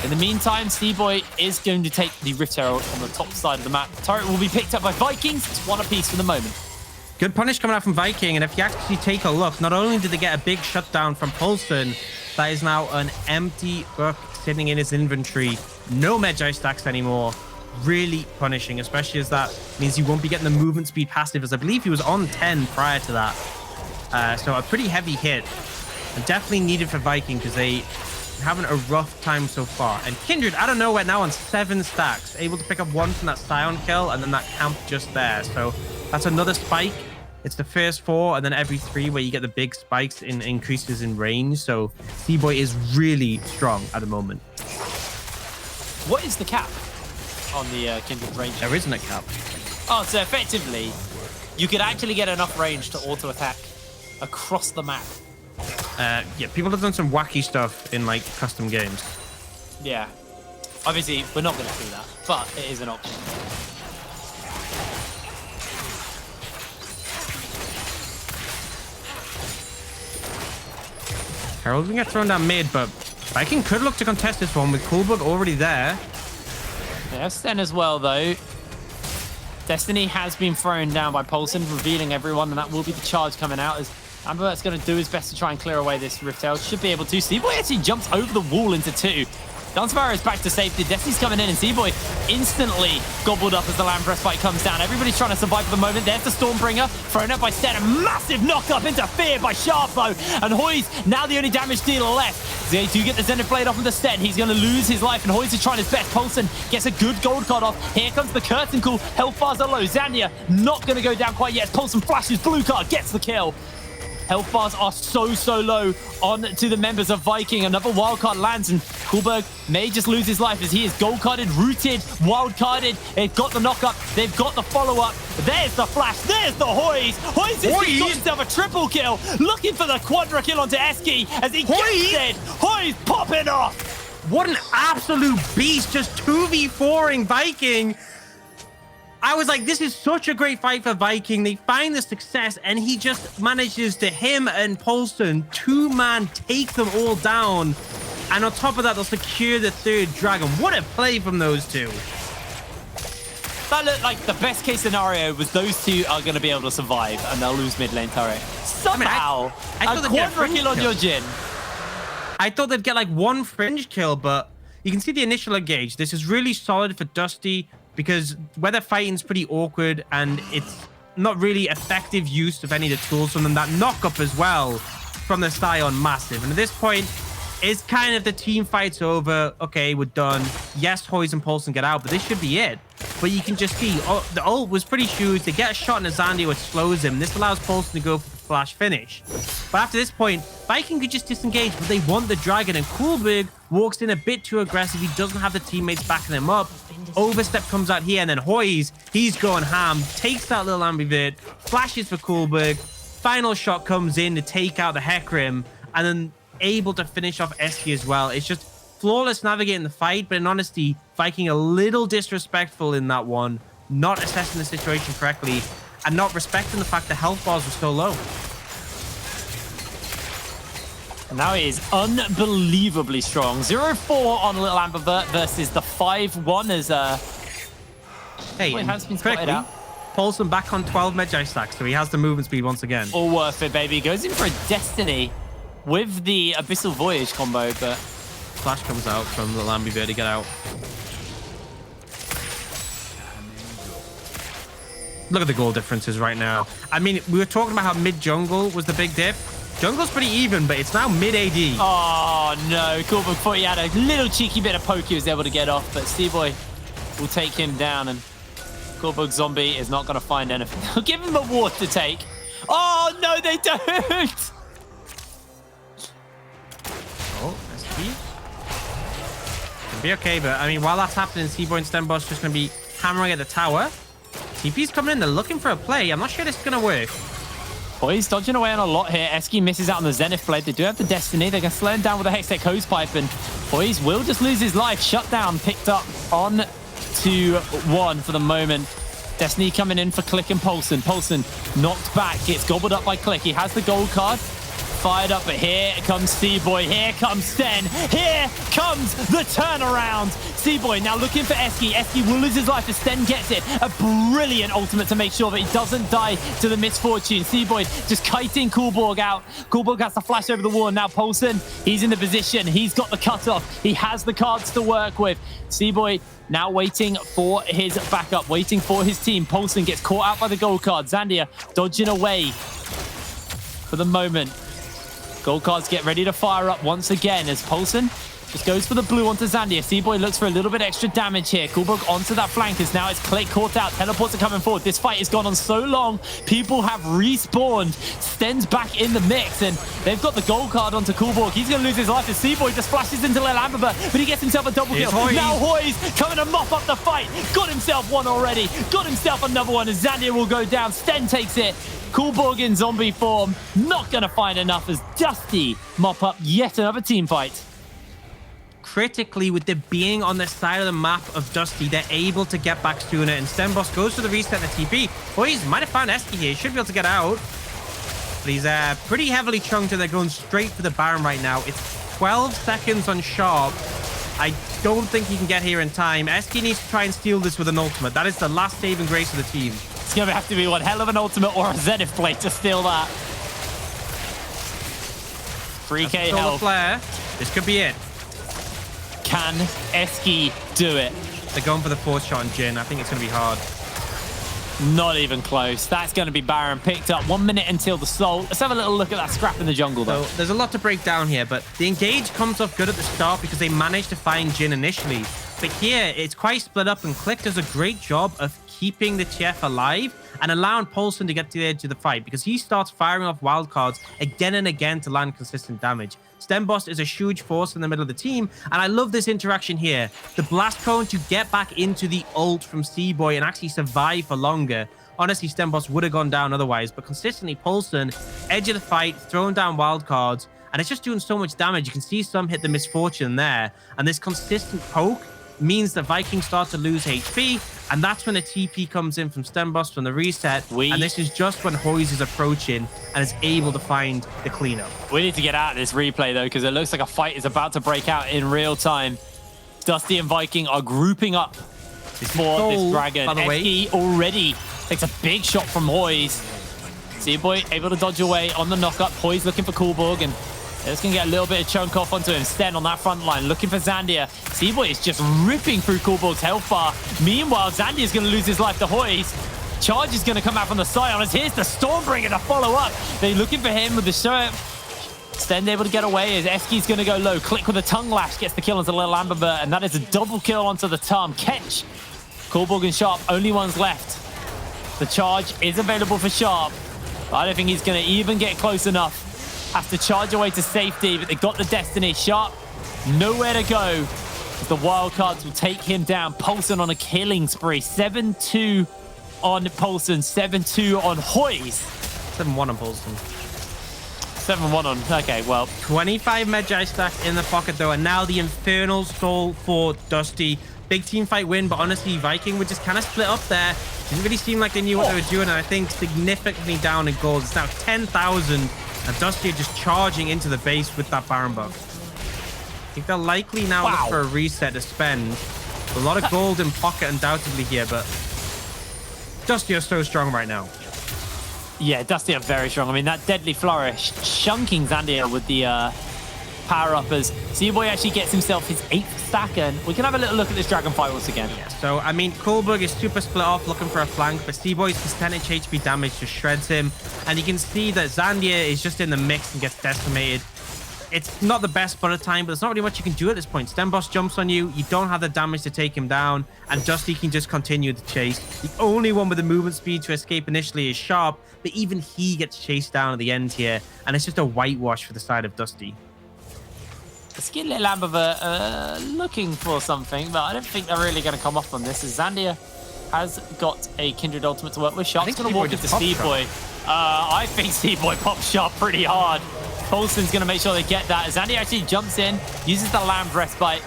In the meantime, C-Boy is going to take the Rift Herald on the top side of the map. The turret will be picked up by Vikings. It's 1 apiece for the moment. Good punish coming out from Viking, and if you actually take a look, not only did they get a big shutdown from Paulson, that is now an empty book sitting in his inventory. No Magi stacks anymore. Really punishing, especially as that means he won't be getting the movement speed passive, as I believe he was on 10 prior to that. So a pretty heavy hit, and definitely needed for Viking, because they having a rough time so far. And Kindred, I don't know, we're now on 7 stacks, able to pick up 1 from that Scion kill, and then that camp just there. So that's another spike. It's the first 4, and then every 3 where you get the big spikes in increases in range. So C-Boy is really strong at the moment. What is the cap on the Kindred range? There isn't a cap. Oh, so effectively, you could actually get enough range to auto-attack across the map. Yeah, people have done some wacky stuff in, like, custom games. Yeah. Obviously, we're not going to do that, but it is an option. Herald's gonna get thrown down mid, but Viking could look to contest this one with Coolberg already there. Yeah, Sten as well, though. Destiny has been thrown down by Paulson, revealing everyone, and that will be the charge coming out, as Amber's going to do his best to try and clear away this Rift Herald. Should be able to. C-Boy actually jumps over the wall into 2. Dunsparrow is back to safety. Destiny's coming in, and Z-Boy instantly gobbled up as the land press fight comes down. Everybody's trying to survive for the moment. There's the Stormbringer, thrown up by Sten. A massive knock-up into Fear by Sharpo. And Hoy's now the only damage dealer left. They do get the Zenith Blade off of the Sten. He's going to lose his life, and Hoy's is trying his best. Poulsen gets a good gold cut off. Here comes the Curtain Call. Health bars are low. Zandia not going to go down quite yet. Poulsen flashes blue card, gets the kill. Health bars are so low on to the members of Viking. Another wildcard lands, and Kulberg may just lose his life as he is gold carded, rooted, wild carded. They've got the knock up, they've got the follow up. There's the flash, there's the Hoy's. Hoy's has got himself a triple kill, looking for the quadra kill onto Eski as he gets it. Hoy's popping off. What an absolute beast, just 2v4ing Viking. I was like, this is such a great fight for Viking. They find the success, and he just manages to, him and Poulsen, 2-man, take them all down. And on top of that, they'll secure the 3rd dragon. What a play from those two. That looked like the best case scenario was those two are going to be able to survive, and they'll lose mid lane turret. Somehow, I a quadra kill on your Jhin. I thought they'd get like 1 fringe kill, but you can see the initial engage. This is really solid for Dusty, because weather fighting's pretty awkward, and it's not really effective use of any of the tools from them. That knock-up as well from the Scion, massive. And at this point, it's kind of the team fight's over. Okay, we're done. Yes, Hoy's and Poulsen get out, but this should be it. But you can just see, the ult was pretty huge. They get a shot in Azandia, which slows him. This allows Poulsen to go for the flash finish. But after this point, Viking could just disengage, but they want the dragon, and Kulberg walks in a bit too aggressive. He doesn't have the teammates backing him up. Overstep comes out here, and then Hoy's, he's going ham, takes that little ambivert, flashes for Kulberg. Final shot comes in to take out the Hecarim, and then able to finish off Eski as well. It's just flawless navigating the fight, but in honesty, Viking a little disrespectful in that one, not assessing the situation correctly, and not respecting the fact the health bars were so low. And now it is unbelievably strong. 0-4 on Little Ambivert versus the 5-1 as hey, has been spotted out. Poulsen back on 12 Magi stacks, so he has the movement speed once again. All worth it, baby. Goes in for a Destiny with the Abyssal Voyage combo, but Flash comes out from the Ambivert to get out. Look at the goal differences right now. I mean, we were talking about how mid-jungle was the big diff. Jungle's pretty even, but it's now mid-AD. oh no, Kulberg thought he had a little cheeky bit of poke he was able to get off, but Seaboy will take him down, and Kulberg Zombie is not going to find anything. They'll give him a ward to take. Oh no, they don't! Oh, SP. It'll be okay, but I mean, while that's happening, Seaboy and Stenboss just going to be hammering at the tower. TP's coming in, they're looking for a play. I'm not sure this is going to work. Boys dodging away on a lot here. Eski misses out on the Zenith Blade. They do have the Destiny. They're going to slow him down with a Hextech Hosepipe, and Boys will just lose his life. Shutdown picked up on 2-1 for the moment. Destiny coming in for Click and Poulsen. Poulsen knocked back, gets gobbled up by Click. He has the gold card. Fired up, but here comes Seaboy, here comes Sten, here comes the turnaround. Seaboy now looking for Eski. Eski will lose his life as Sten gets it. A brilliant ultimate to make sure that he doesn't die to the misfortune. Seaboy just kiting Kulberg out. Kulberg has to flash over the wall. Now Poulsen, he's in the position. He's got the cutoff. He has the cards to work with. Seaboy now waiting for his backup, waiting for his team. Poulsen gets caught out by the gold card. Zandia dodging away for the moment. Gold cards get ready to fire up once again as Poulsen just goes for the blue onto Zandia. Seaboy looks for a little bit extra damage here. Kulberg onto that flank as now it's Click caught out. Teleports are coming forward. This fight has gone on so long. People have respawned. Sten's back in the mix, and they've got the gold card onto Kulberg. He's going to lose his life as Seaboy just flashes into Lil Ambivert, but he gets himself a double kill. Now Hoy's coming to mop up the fight. Got himself one already. Got himself another one as Zandia will go down. Sten takes it. Kulberg in zombie form, not going to find enough as Dusty mop up yet another team fight. Critically, with the being on the side of the map of Dusty, they're able to get back sooner, and Stenboss goes for the reset the TP. Boys, might have found Eski here. Should be able to get out. But he's pretty heavily chunked, and they're going straight for the Baron right now. It's 12 seconds on Sharp. I don't think he can get here in time. Eski needs to try and steal this with an ultimate. That is the last saving grace of the team. It's going to have to be one hell of an ultimate or a Zenith Blade to steal that. 3k health. Flare. This could be it. Can Eski do it? They're going for the fourth shot on Jin. I think it's going to be hard. Not even close. That's going to be Baron picked up. 1 minute until the soul. Let's have a little look at that scrap in the jungle, though. So there's a lot to break down here, but the engage comes off good at the start because they managed to find Jin initially. But here, it's quite split up, and Click does a great job of keeping the TF alive and allowing Paulson to get to the edge of the fight because he starts firing off wildcards again and again to land consistent damage. Stemboss is a huge force in the middle of the team, and I love this interaction here. The blast cone to get back into the ult from C-Boy and actually survive for longer. Honestly, Stemboss would have gone down otherwise, but consistently Paulson, edge of the fight, throwing down wildcards, and it's just doing so much damage. You can see some hit the misfortune there, and this consistent poke means that Vikings start to lose HP, and that's when a TP comes in from Stemboss from the reset, and this is just when Hoyes is approaching and is able to find the cleanup. We need to get out of this replay, though, because it looks like a fight is about to break out in real time. Dusty and Viking are grouping up for this dragon. Eski already takes a big shot from Hoyes. C-Boy able to dodge away on the knockup. Hoyes looking for Coolborg, and it's going to get a little bit of chunk off onto him. Sten on that front line, looking for Zandia. C-Boy is just ripping through Coolborg's health bar. Meanwhile, Zandia is going to lose his life to Hoyes. Charge is going to come out from the side. Here's the Stormbringer to follow up. They're looking for him with the shirt. Sten able to get away as Eski's going to go low. Click with a tongue lash, gets the kill onto Little Amberbert, and that is a double kill onto the Tum. Catch. Coolborg and Sharp, only ones left. The charge is available for Sharp, but I don't think he's going to even get close enough. Has to charge away to safety, but they got the Destiny. Sharp, nowhere to go. The wildcards will take him down. Paulson on a killing spree. 7-2 on Paulson, 7-2 on Hoyes. 7-1 on Paulson. 7-1 on, okay, well. 25 Magi stack in the pocket, though, and now the Infernal Soul for Dusty. Big team fight win, but honestly, Viking were just kind of split up there. Didn't really seem like they knew what they were doing, and I think significantly down in gold. It's now 10,000. And Dusty just charging into the base with that Baron buff. I think they're likely now look for a reset to spend. A lot of gold in pocket undoubtedly here, but Dusty are so strong right now. Yeah, Dusty are very strong. I mean, that Deadly Flourish chunking Zandia with the power-uppers. C-Boy actually gets himself his 8th stack, and we can have a little look at this Dragon fight once again. Yeah, so, I mean, Coolberg is super split off looking for a flank, but C-Boy's percentage HP damage just shreds him, and you can see that Zandia is just in the mix and gets decimated. It's not the best bullet time, but there's not really much you can do at this point. Stemboss jumps on you, you don't have the damage to take him down, and Dusty can just continue the chase. The only one with the movement speed to escape initially is Sharp, but even he gets chased down at the end here, and it's just a whitewash for the side of Dusty. Skin Little Amber looking for something, but I don't think they're really going to come off on this, as Zandia has got a Kindred ultimate to work with. Sharp's going to walk into C-Boy. I think C-Boy pops Sharp pretty hard. Paulson's going to make sure they get that. Zandia actually jumps in, uses the Lamb's Respite.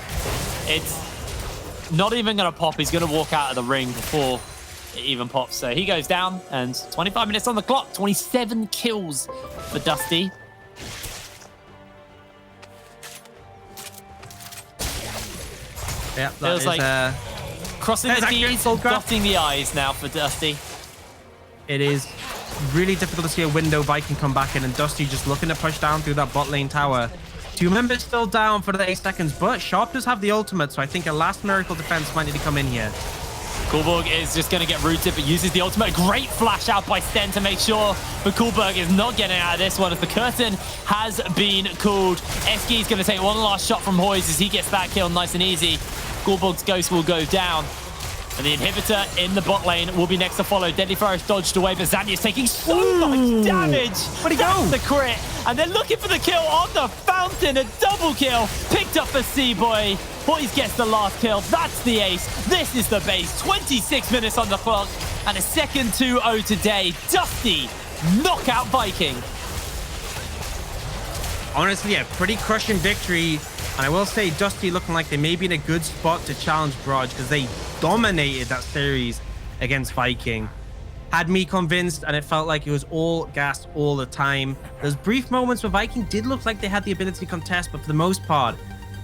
It's not even going to pop. He's going to walk out of the ring before it even pops. So he goes down, and 25 minutes on the clock. 27 kills for Dusty. Yeah, that is like crossing the T's, dotting the I's now for Dusty. It is really difficult to see a window Viking come back in, and Dusty just looking to push down through that bot lane tower. 2 members still down for the 8 seconds, but Sharp does have the ultimate, so I think a last miracle defense might need to come in here. Coolborg is just going to get rooted, but uses the ultimate. Great flash out by Sten to make sure, but Coolborg is not getting out of this one as the curtain has been called. Eski is going to take one last shot from Hoyes as he gets that kill nice and easy. Coolborg's ghost will go down, and the inhibitor in the bot lane will be next to follow. Deadly Flourish dodged away, but Zandia is taking so much damage. Where'd he go? The crit, and they're looking for the kill on the fountain. A double kill picked up for C-Boy. Hoyes gets the last kill. That's the ace. This is the base. 26 minutes on the clock, and a second 2-0 today. Dusty, knockout Viking. Honestly, yeah, pretty crushing victory. And I will say, Dusty looking like they may be in a good spot to challenge Barrage because they dominated that series against Viking. Had me convinced, and it felt like it was all gas all the time. There's brief moments where Viking did look like they had the ability to contest, but for the most part,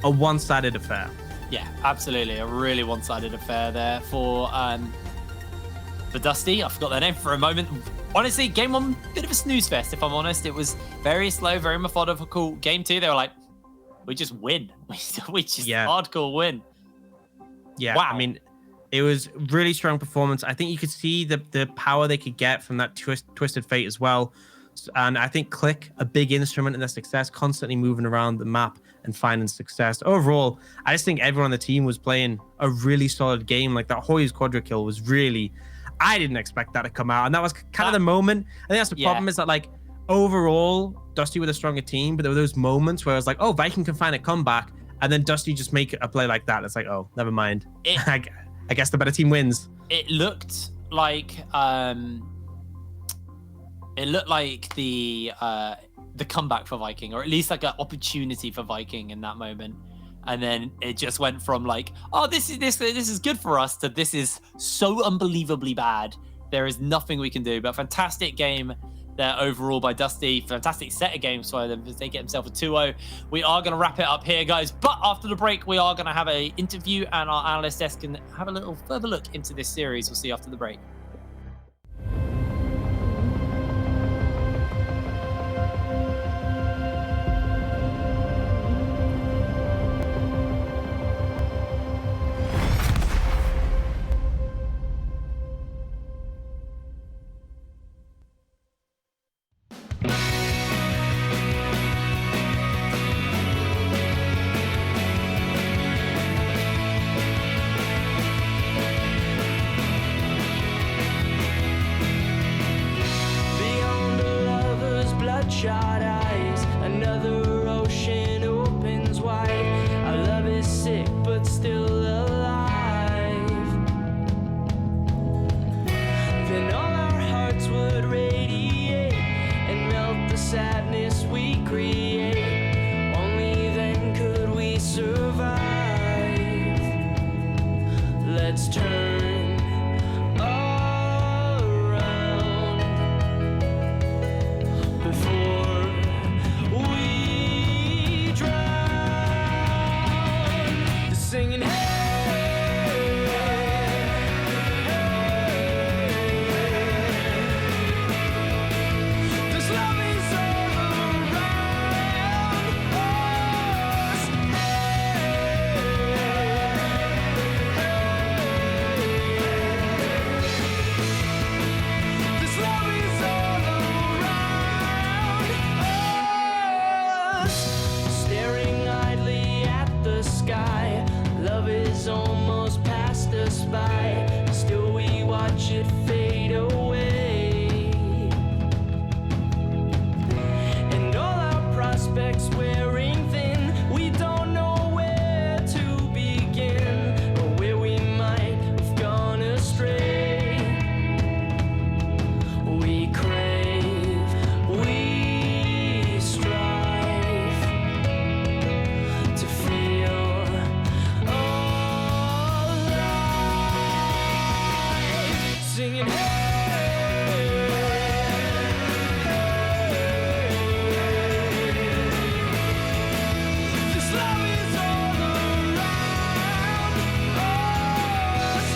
a one-sided affair. Yeah, absolutely. A really one-sided affair there for Dusty. I forgot their name for a moment. Honestly, game one, bit of a snooze fest, if I'm honest. It was very slow, very methodical. Game two, they were like, we just win. We just Yeah. hardcore win. Yeah, Wow. I mean, it was really strong performance. I think you could see the power they could get from that Twisted Fate as well. And I think Click, a big instrument in their success, constantly moving around the map and finding success. Overall, I just think everyone on the team was playing a really solid game. Like that Hoy's quadra kill was really, I didn't expect that to come out. And that was kind of the moment. I think that's the problem is that like overall, Dusty with a stronger team, but there were those moments where I was like, oh, Viking can find a comeback. And then Dusty just make a play like that. It's like, oh, never mind. I guess the better team wins. It looked like the comeback for Viking, or at least like an opportunity for Viking in that moment. And then it just went from like, oh, this is good for us, to this is so unbelievably bad. There is nothing we can do. But fantastic game there overall by Dusty. Fantastic set of games for them as they get themselves a 2-0. We are going to wrap it up here, guys. But after the break, we are going to have an interview, and our analyst desk can have a little further look into this series. We'll see you after the break. Beyond the lover's bloodshot eyes, another ocean opens wide. Our love is sick but still alive. Then all our hearts would radiate and melt the sadness we create. Only then could we survive. Let's turn around before we drown. Singing, hey, this love is all around us. This love is all around us. Staring idly at the sky, love is almost past us by. Still we watch it fade away, and all our prospects wearing thin. We don't know where to begin, or where we might have gone astray. We crave, we strive to feel alive. Singing, hey, this love is all around us.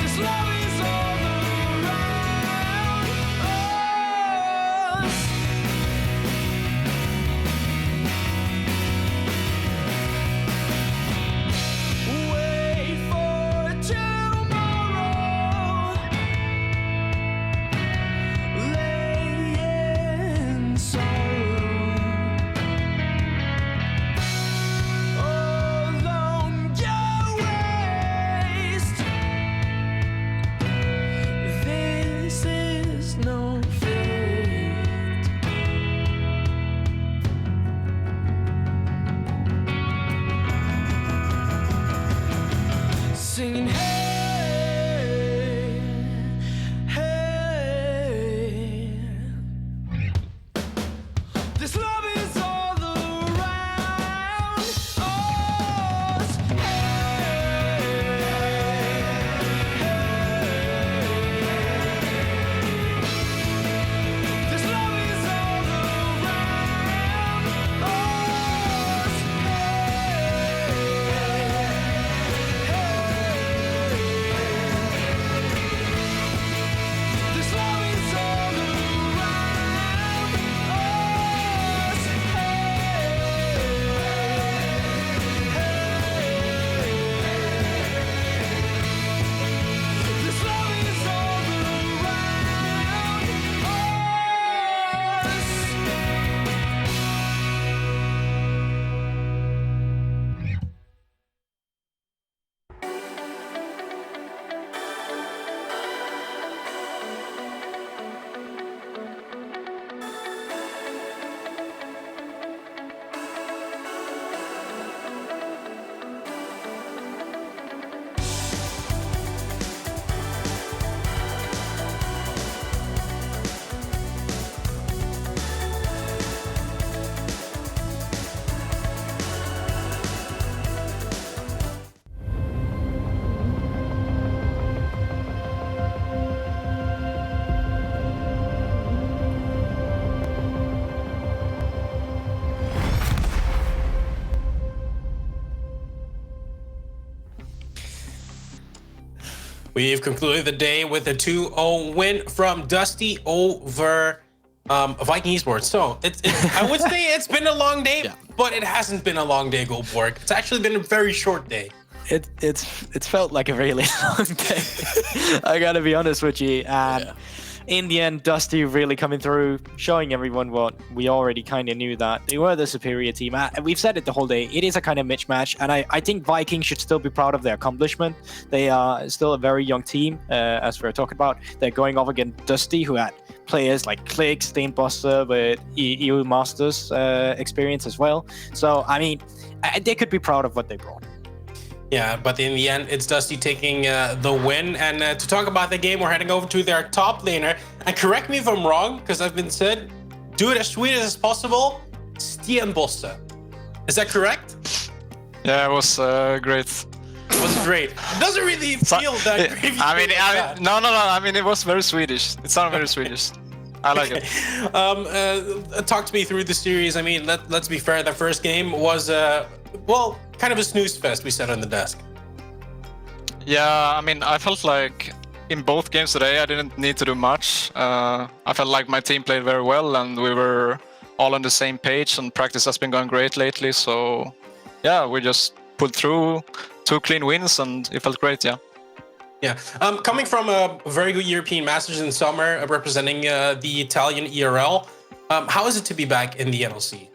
This love is all around us. Wait for tomorrow. Lay in sorrow. Along your waste. This is no fate. Singing, hey, hey. This love is all around us. This love is all around us. We've concluded the day with a 2-0 win from Dusty over Viking Esports. So I would say it's been a long day, but it hasn't been a long day, Goldborg. It's actually been a very short day. It's felt like a really long day. I gotta be honest with you. And in the end, Dusty really coming through, showing everyone what we already kind of knew, that they were the superior team. And we've said it the whole day. It is a kind of mismatch, and I think Viking should still be proud of their accomplishment. They are still a very young team, as we're talking about. They're going off against Dusty, who had players like Click, Steinbuster with EU Masters experience as well. So, I mean, they could be proud of what they brought. Yeah, but in the end, it's Dusty taking the win. And to talk about the game, we're heading over to their top laner. And correct me if I'm wrong, because I've been said, do it as sweet as possible. Steinbuster. Is that correct? Yeah, it was great. It was great. It doesn't really feel that great. No. I mean, it was very Swedish. It sounded very Swedish. I like it. Talk to me through the series. I mean, let's be fair. The first game was, well, kind of a snooze fest, we said on the desk. Yeah, I mean, I felt like in both games today, I didn't need to do much. I felt like my team played very well, and we were all on the same page, and practice has been going great lately. So, yeah, we just pulled through 2 clean wins, and it felt great, yeah. Yeah, coming from a very good European Masters in summer, representing the Italian ERL, how is it to be back in the NLC?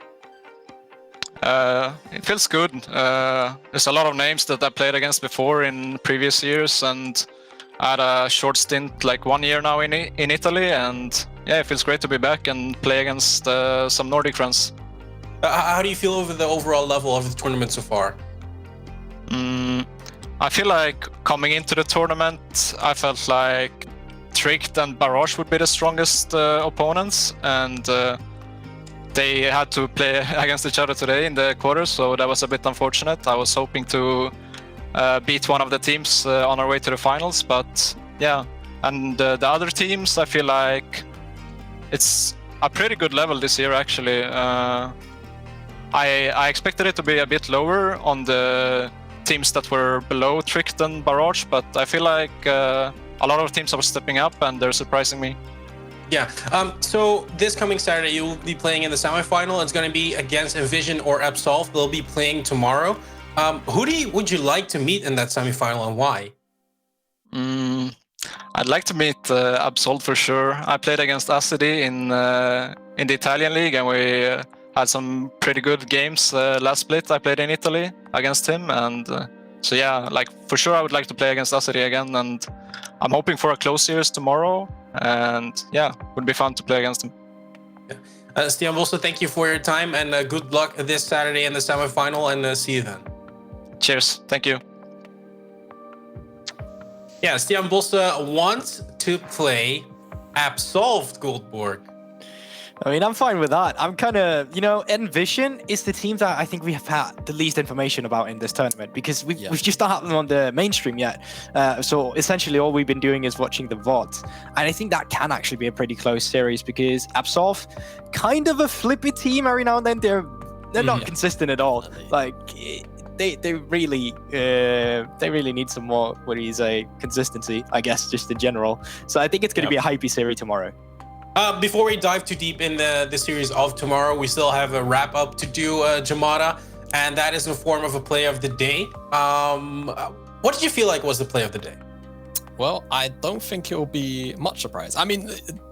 It feels good. There's a lot of names that I played against before in previous years, and I had a short stint, like 1 year now in Italy, and yeah, it feels great to be back and play against some Nordic friends. How do you feel over the overall level of the tournament so far? I feel like coming into the tournament, I felt like Tricked and Barrage would be the strongest opponents, and they had to play against each other today in the quarters, so that was a bit unfortunate. I was hoping to beat one of the teams on our way to the finals, but yeah. And the other teams, I feel like it's a pretty good level this year, actually. I expected it to be a bit lower on the teams that were below Tricked and Barrage, but I feel like a lot of teams are stepping up and they're surprising me. Yeah, so this coming Saturday, you'll be playing in the semifinal. It's going to be against Envision or Absolve. They'll be playing tomorrow. Who would you like to meet in that semifinal, and why? I'd like to meet Absolve for sure. I played against Acidi in the Italian league, and we had some pretty good games last split I played in Italy against him, and so yeah, like for sure I would like to play against Acidi again, and I'm hoping for a close series tomorrow, and yeah, would be fun to play against him. Yeah. Stian, also thank you for your time, and good luck this Saturday in the semifinal, and see you then. Cheers, thank you. Yeah, Stian Bolsa wants to play Absolved, Goldborg. I mean, I'm fine with that. I'm kind of, Envision is the team that I think we have had the least information about in this tournament, because we've just not had them on the mainstream yet. So essentially all we've been doing is watching the VODs. And I think that can actually be a pretty close series, because Absolve, kind of a flippy team every now and then. They're not consistent at all. Like, they really need some more, consistency, I guess, just in general. So I think it's going to be a hypey series tomorrow. Before we dive too deep in the series of tomorrow, we still have a wrap up to do, Jamada, and that is in the form of a play of the day. What did you feel like was the play of the day? Well, I don't think it'll be much surprise. I mean,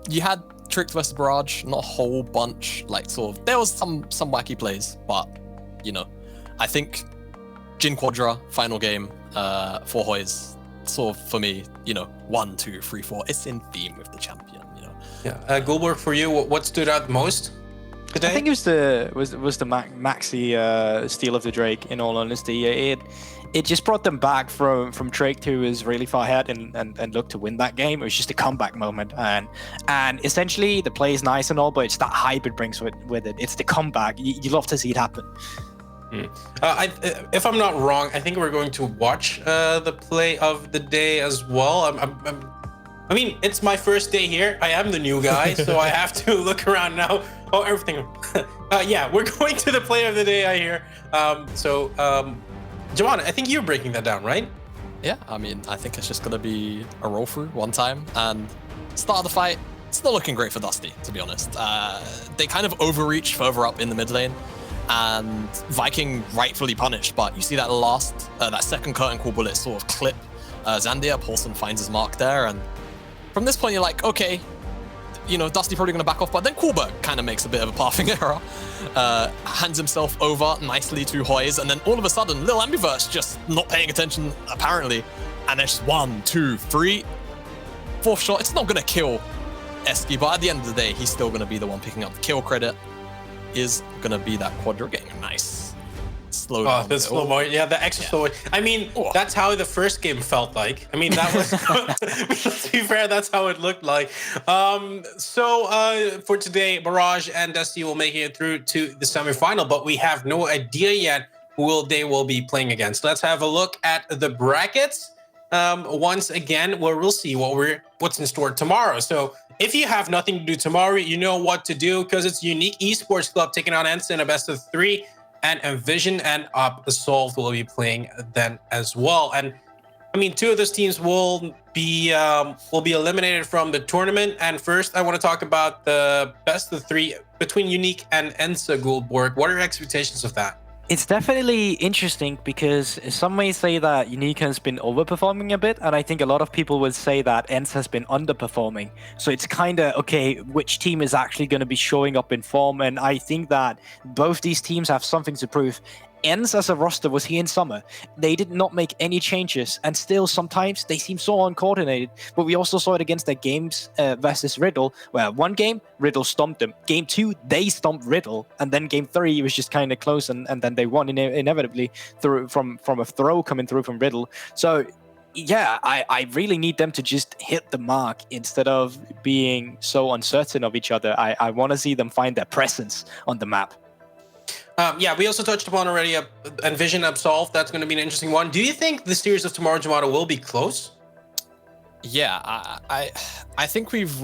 you had Tricked versus Barrage, not a whole bunch, there was some wacky plays, but, I think Jin Quadra, final game, for Hoys, for me, 1, 2, 3, 4, it's in theme with the champion. Yeah, Goldberg, for you, what stood out most today? I think it was the Maxi steal of the Drake. In all honesty, it just brought them back from Drake, who was really far ahead and looked to win that game. It was just a comeback moment, and essentially the play is nice and all, but it's that hype it brings with it. It's the comeback. You love to see it happen. If I'm not wrong, I think we're going to watch the play of the day as well. I mean, it's my first day here. I am the new guy, so I have to look around now. Oh, everything. Yeah, we're going to the play of the day, I hear. Jamana, I think you're breaking that down, right? Yeah, I mean, I think it's just going to be a roll through one time. And start of the fight, it's not looking great for Dusty, to be honest. They kind of overreach further up in the mid lane. And Viking rightfully punished. But you see that that second curtain call bullet sort of clip Zandia. Paulson finds his mark there. And from this point, you're like, okay, Dusty probably going to back off. But then Kulberg kind of makes a bit of a pathing error. Hands himself over nicely to Hoyes, and then all of a sudden, Lil Ambivert's just not paying attention, apparently. And there's just 1, 2, 3, 4th shot. It's not going to kill Eski, but at the end of the day, he's still going to be the one picking up the kill credit. Is going to be that Quadra game. Nice. Slow down. The slow mo, yeah, the extra slow. I mean, that's how the first game felt like. I mean, that was, to be fair, that's how it looked like. So for today, Barrage and Dusty will make it through to the semifinal, but we have no idea yet who they will be playing against. Let's have a look at the brackets once again, where we'll see what's in store tomorrow. So if you have nothing to do tomorrow, you know what to do, because it's Unique Esports Club taking on NLC in a best of 3. And Envision and Absolved will be playing then as well. And I mean, 2 of those teams will be eliminated from the tournament. And first, I want to talk about the best of 3 between Unique and Ensa Goldborg. What are your expectations of that? It's definitely interesting because some may say that Unique has been overperforming a bit, and I think a lot of people would say that ENCE has been underperforming. So it's kind of, okay, which team is actually going to be showing up in form? And I think that both these teams have something to prove. ENCE as a roster was here in summer. They did not make any changes, and still sometimes they seem so uncoordinated. But we also saw it against their games versus Riddle, where one game, Riddle stomped them. Game 2, they stomped Riddle. And then game 3 was just kind of close, and then they won inevitably through from a throw coming through from Riddle. So yeah, I really need them to just hit the mark instead of being so uncertain of each other. I want to see them find their presence on the map. Yeah, we also touched upon already Envision Absolved. That's going to be an interesting one. Do you think the series of tomorrow, Jamada, will be close? Yeah, I think we've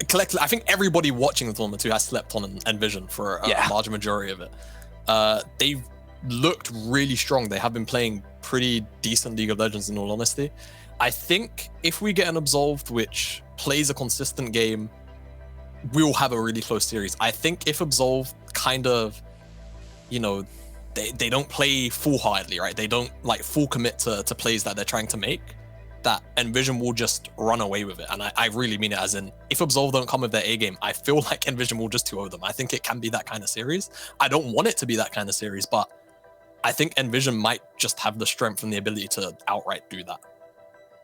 collected. I think everybody watching the tournament who has slept on Envision for a large majority of it. They've looked really strong. They have been playing pretty decent League of Legends, in all honesty. I think if we get an Absolved which plays a consistent game, we'll have a really close series. I think if Absolved kind of, they don't play foolhardily, right? They don't like full commit to plays that they're trying to make, that Envision will just run away with it. And I really mean it, as in, if Absolved don't come with their A game, I feel like Envision will just 2-0 them. I think it can be that kind of series. I don't want it to be that kind of series, but I think Envision might just have the strength and the ability to outright do that.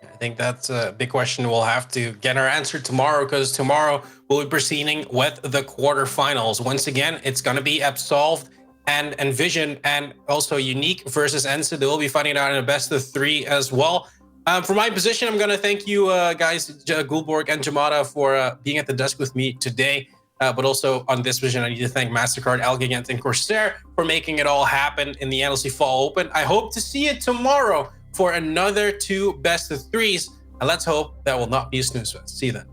I think that's a big question. We'll have to get our answer tomorrow, because tomorrow we'll be proceeding with the quarterfinals. Once again, it's going to be Absolved and Envision, and also Unique versus Ensa. They will be fighting out in a best of 3 as well. For my position, I'm going to thank you guys, Goldborg and Jamada, for being at the desk with me today. But also on this vision, I need to thank MasterCard, Algigant, and Corsair for making it all happen in the NLC Fall Open. I hope to see you tomorrow for another 2 best of 3s, and let's hope that will not be a snooze fest. See you then.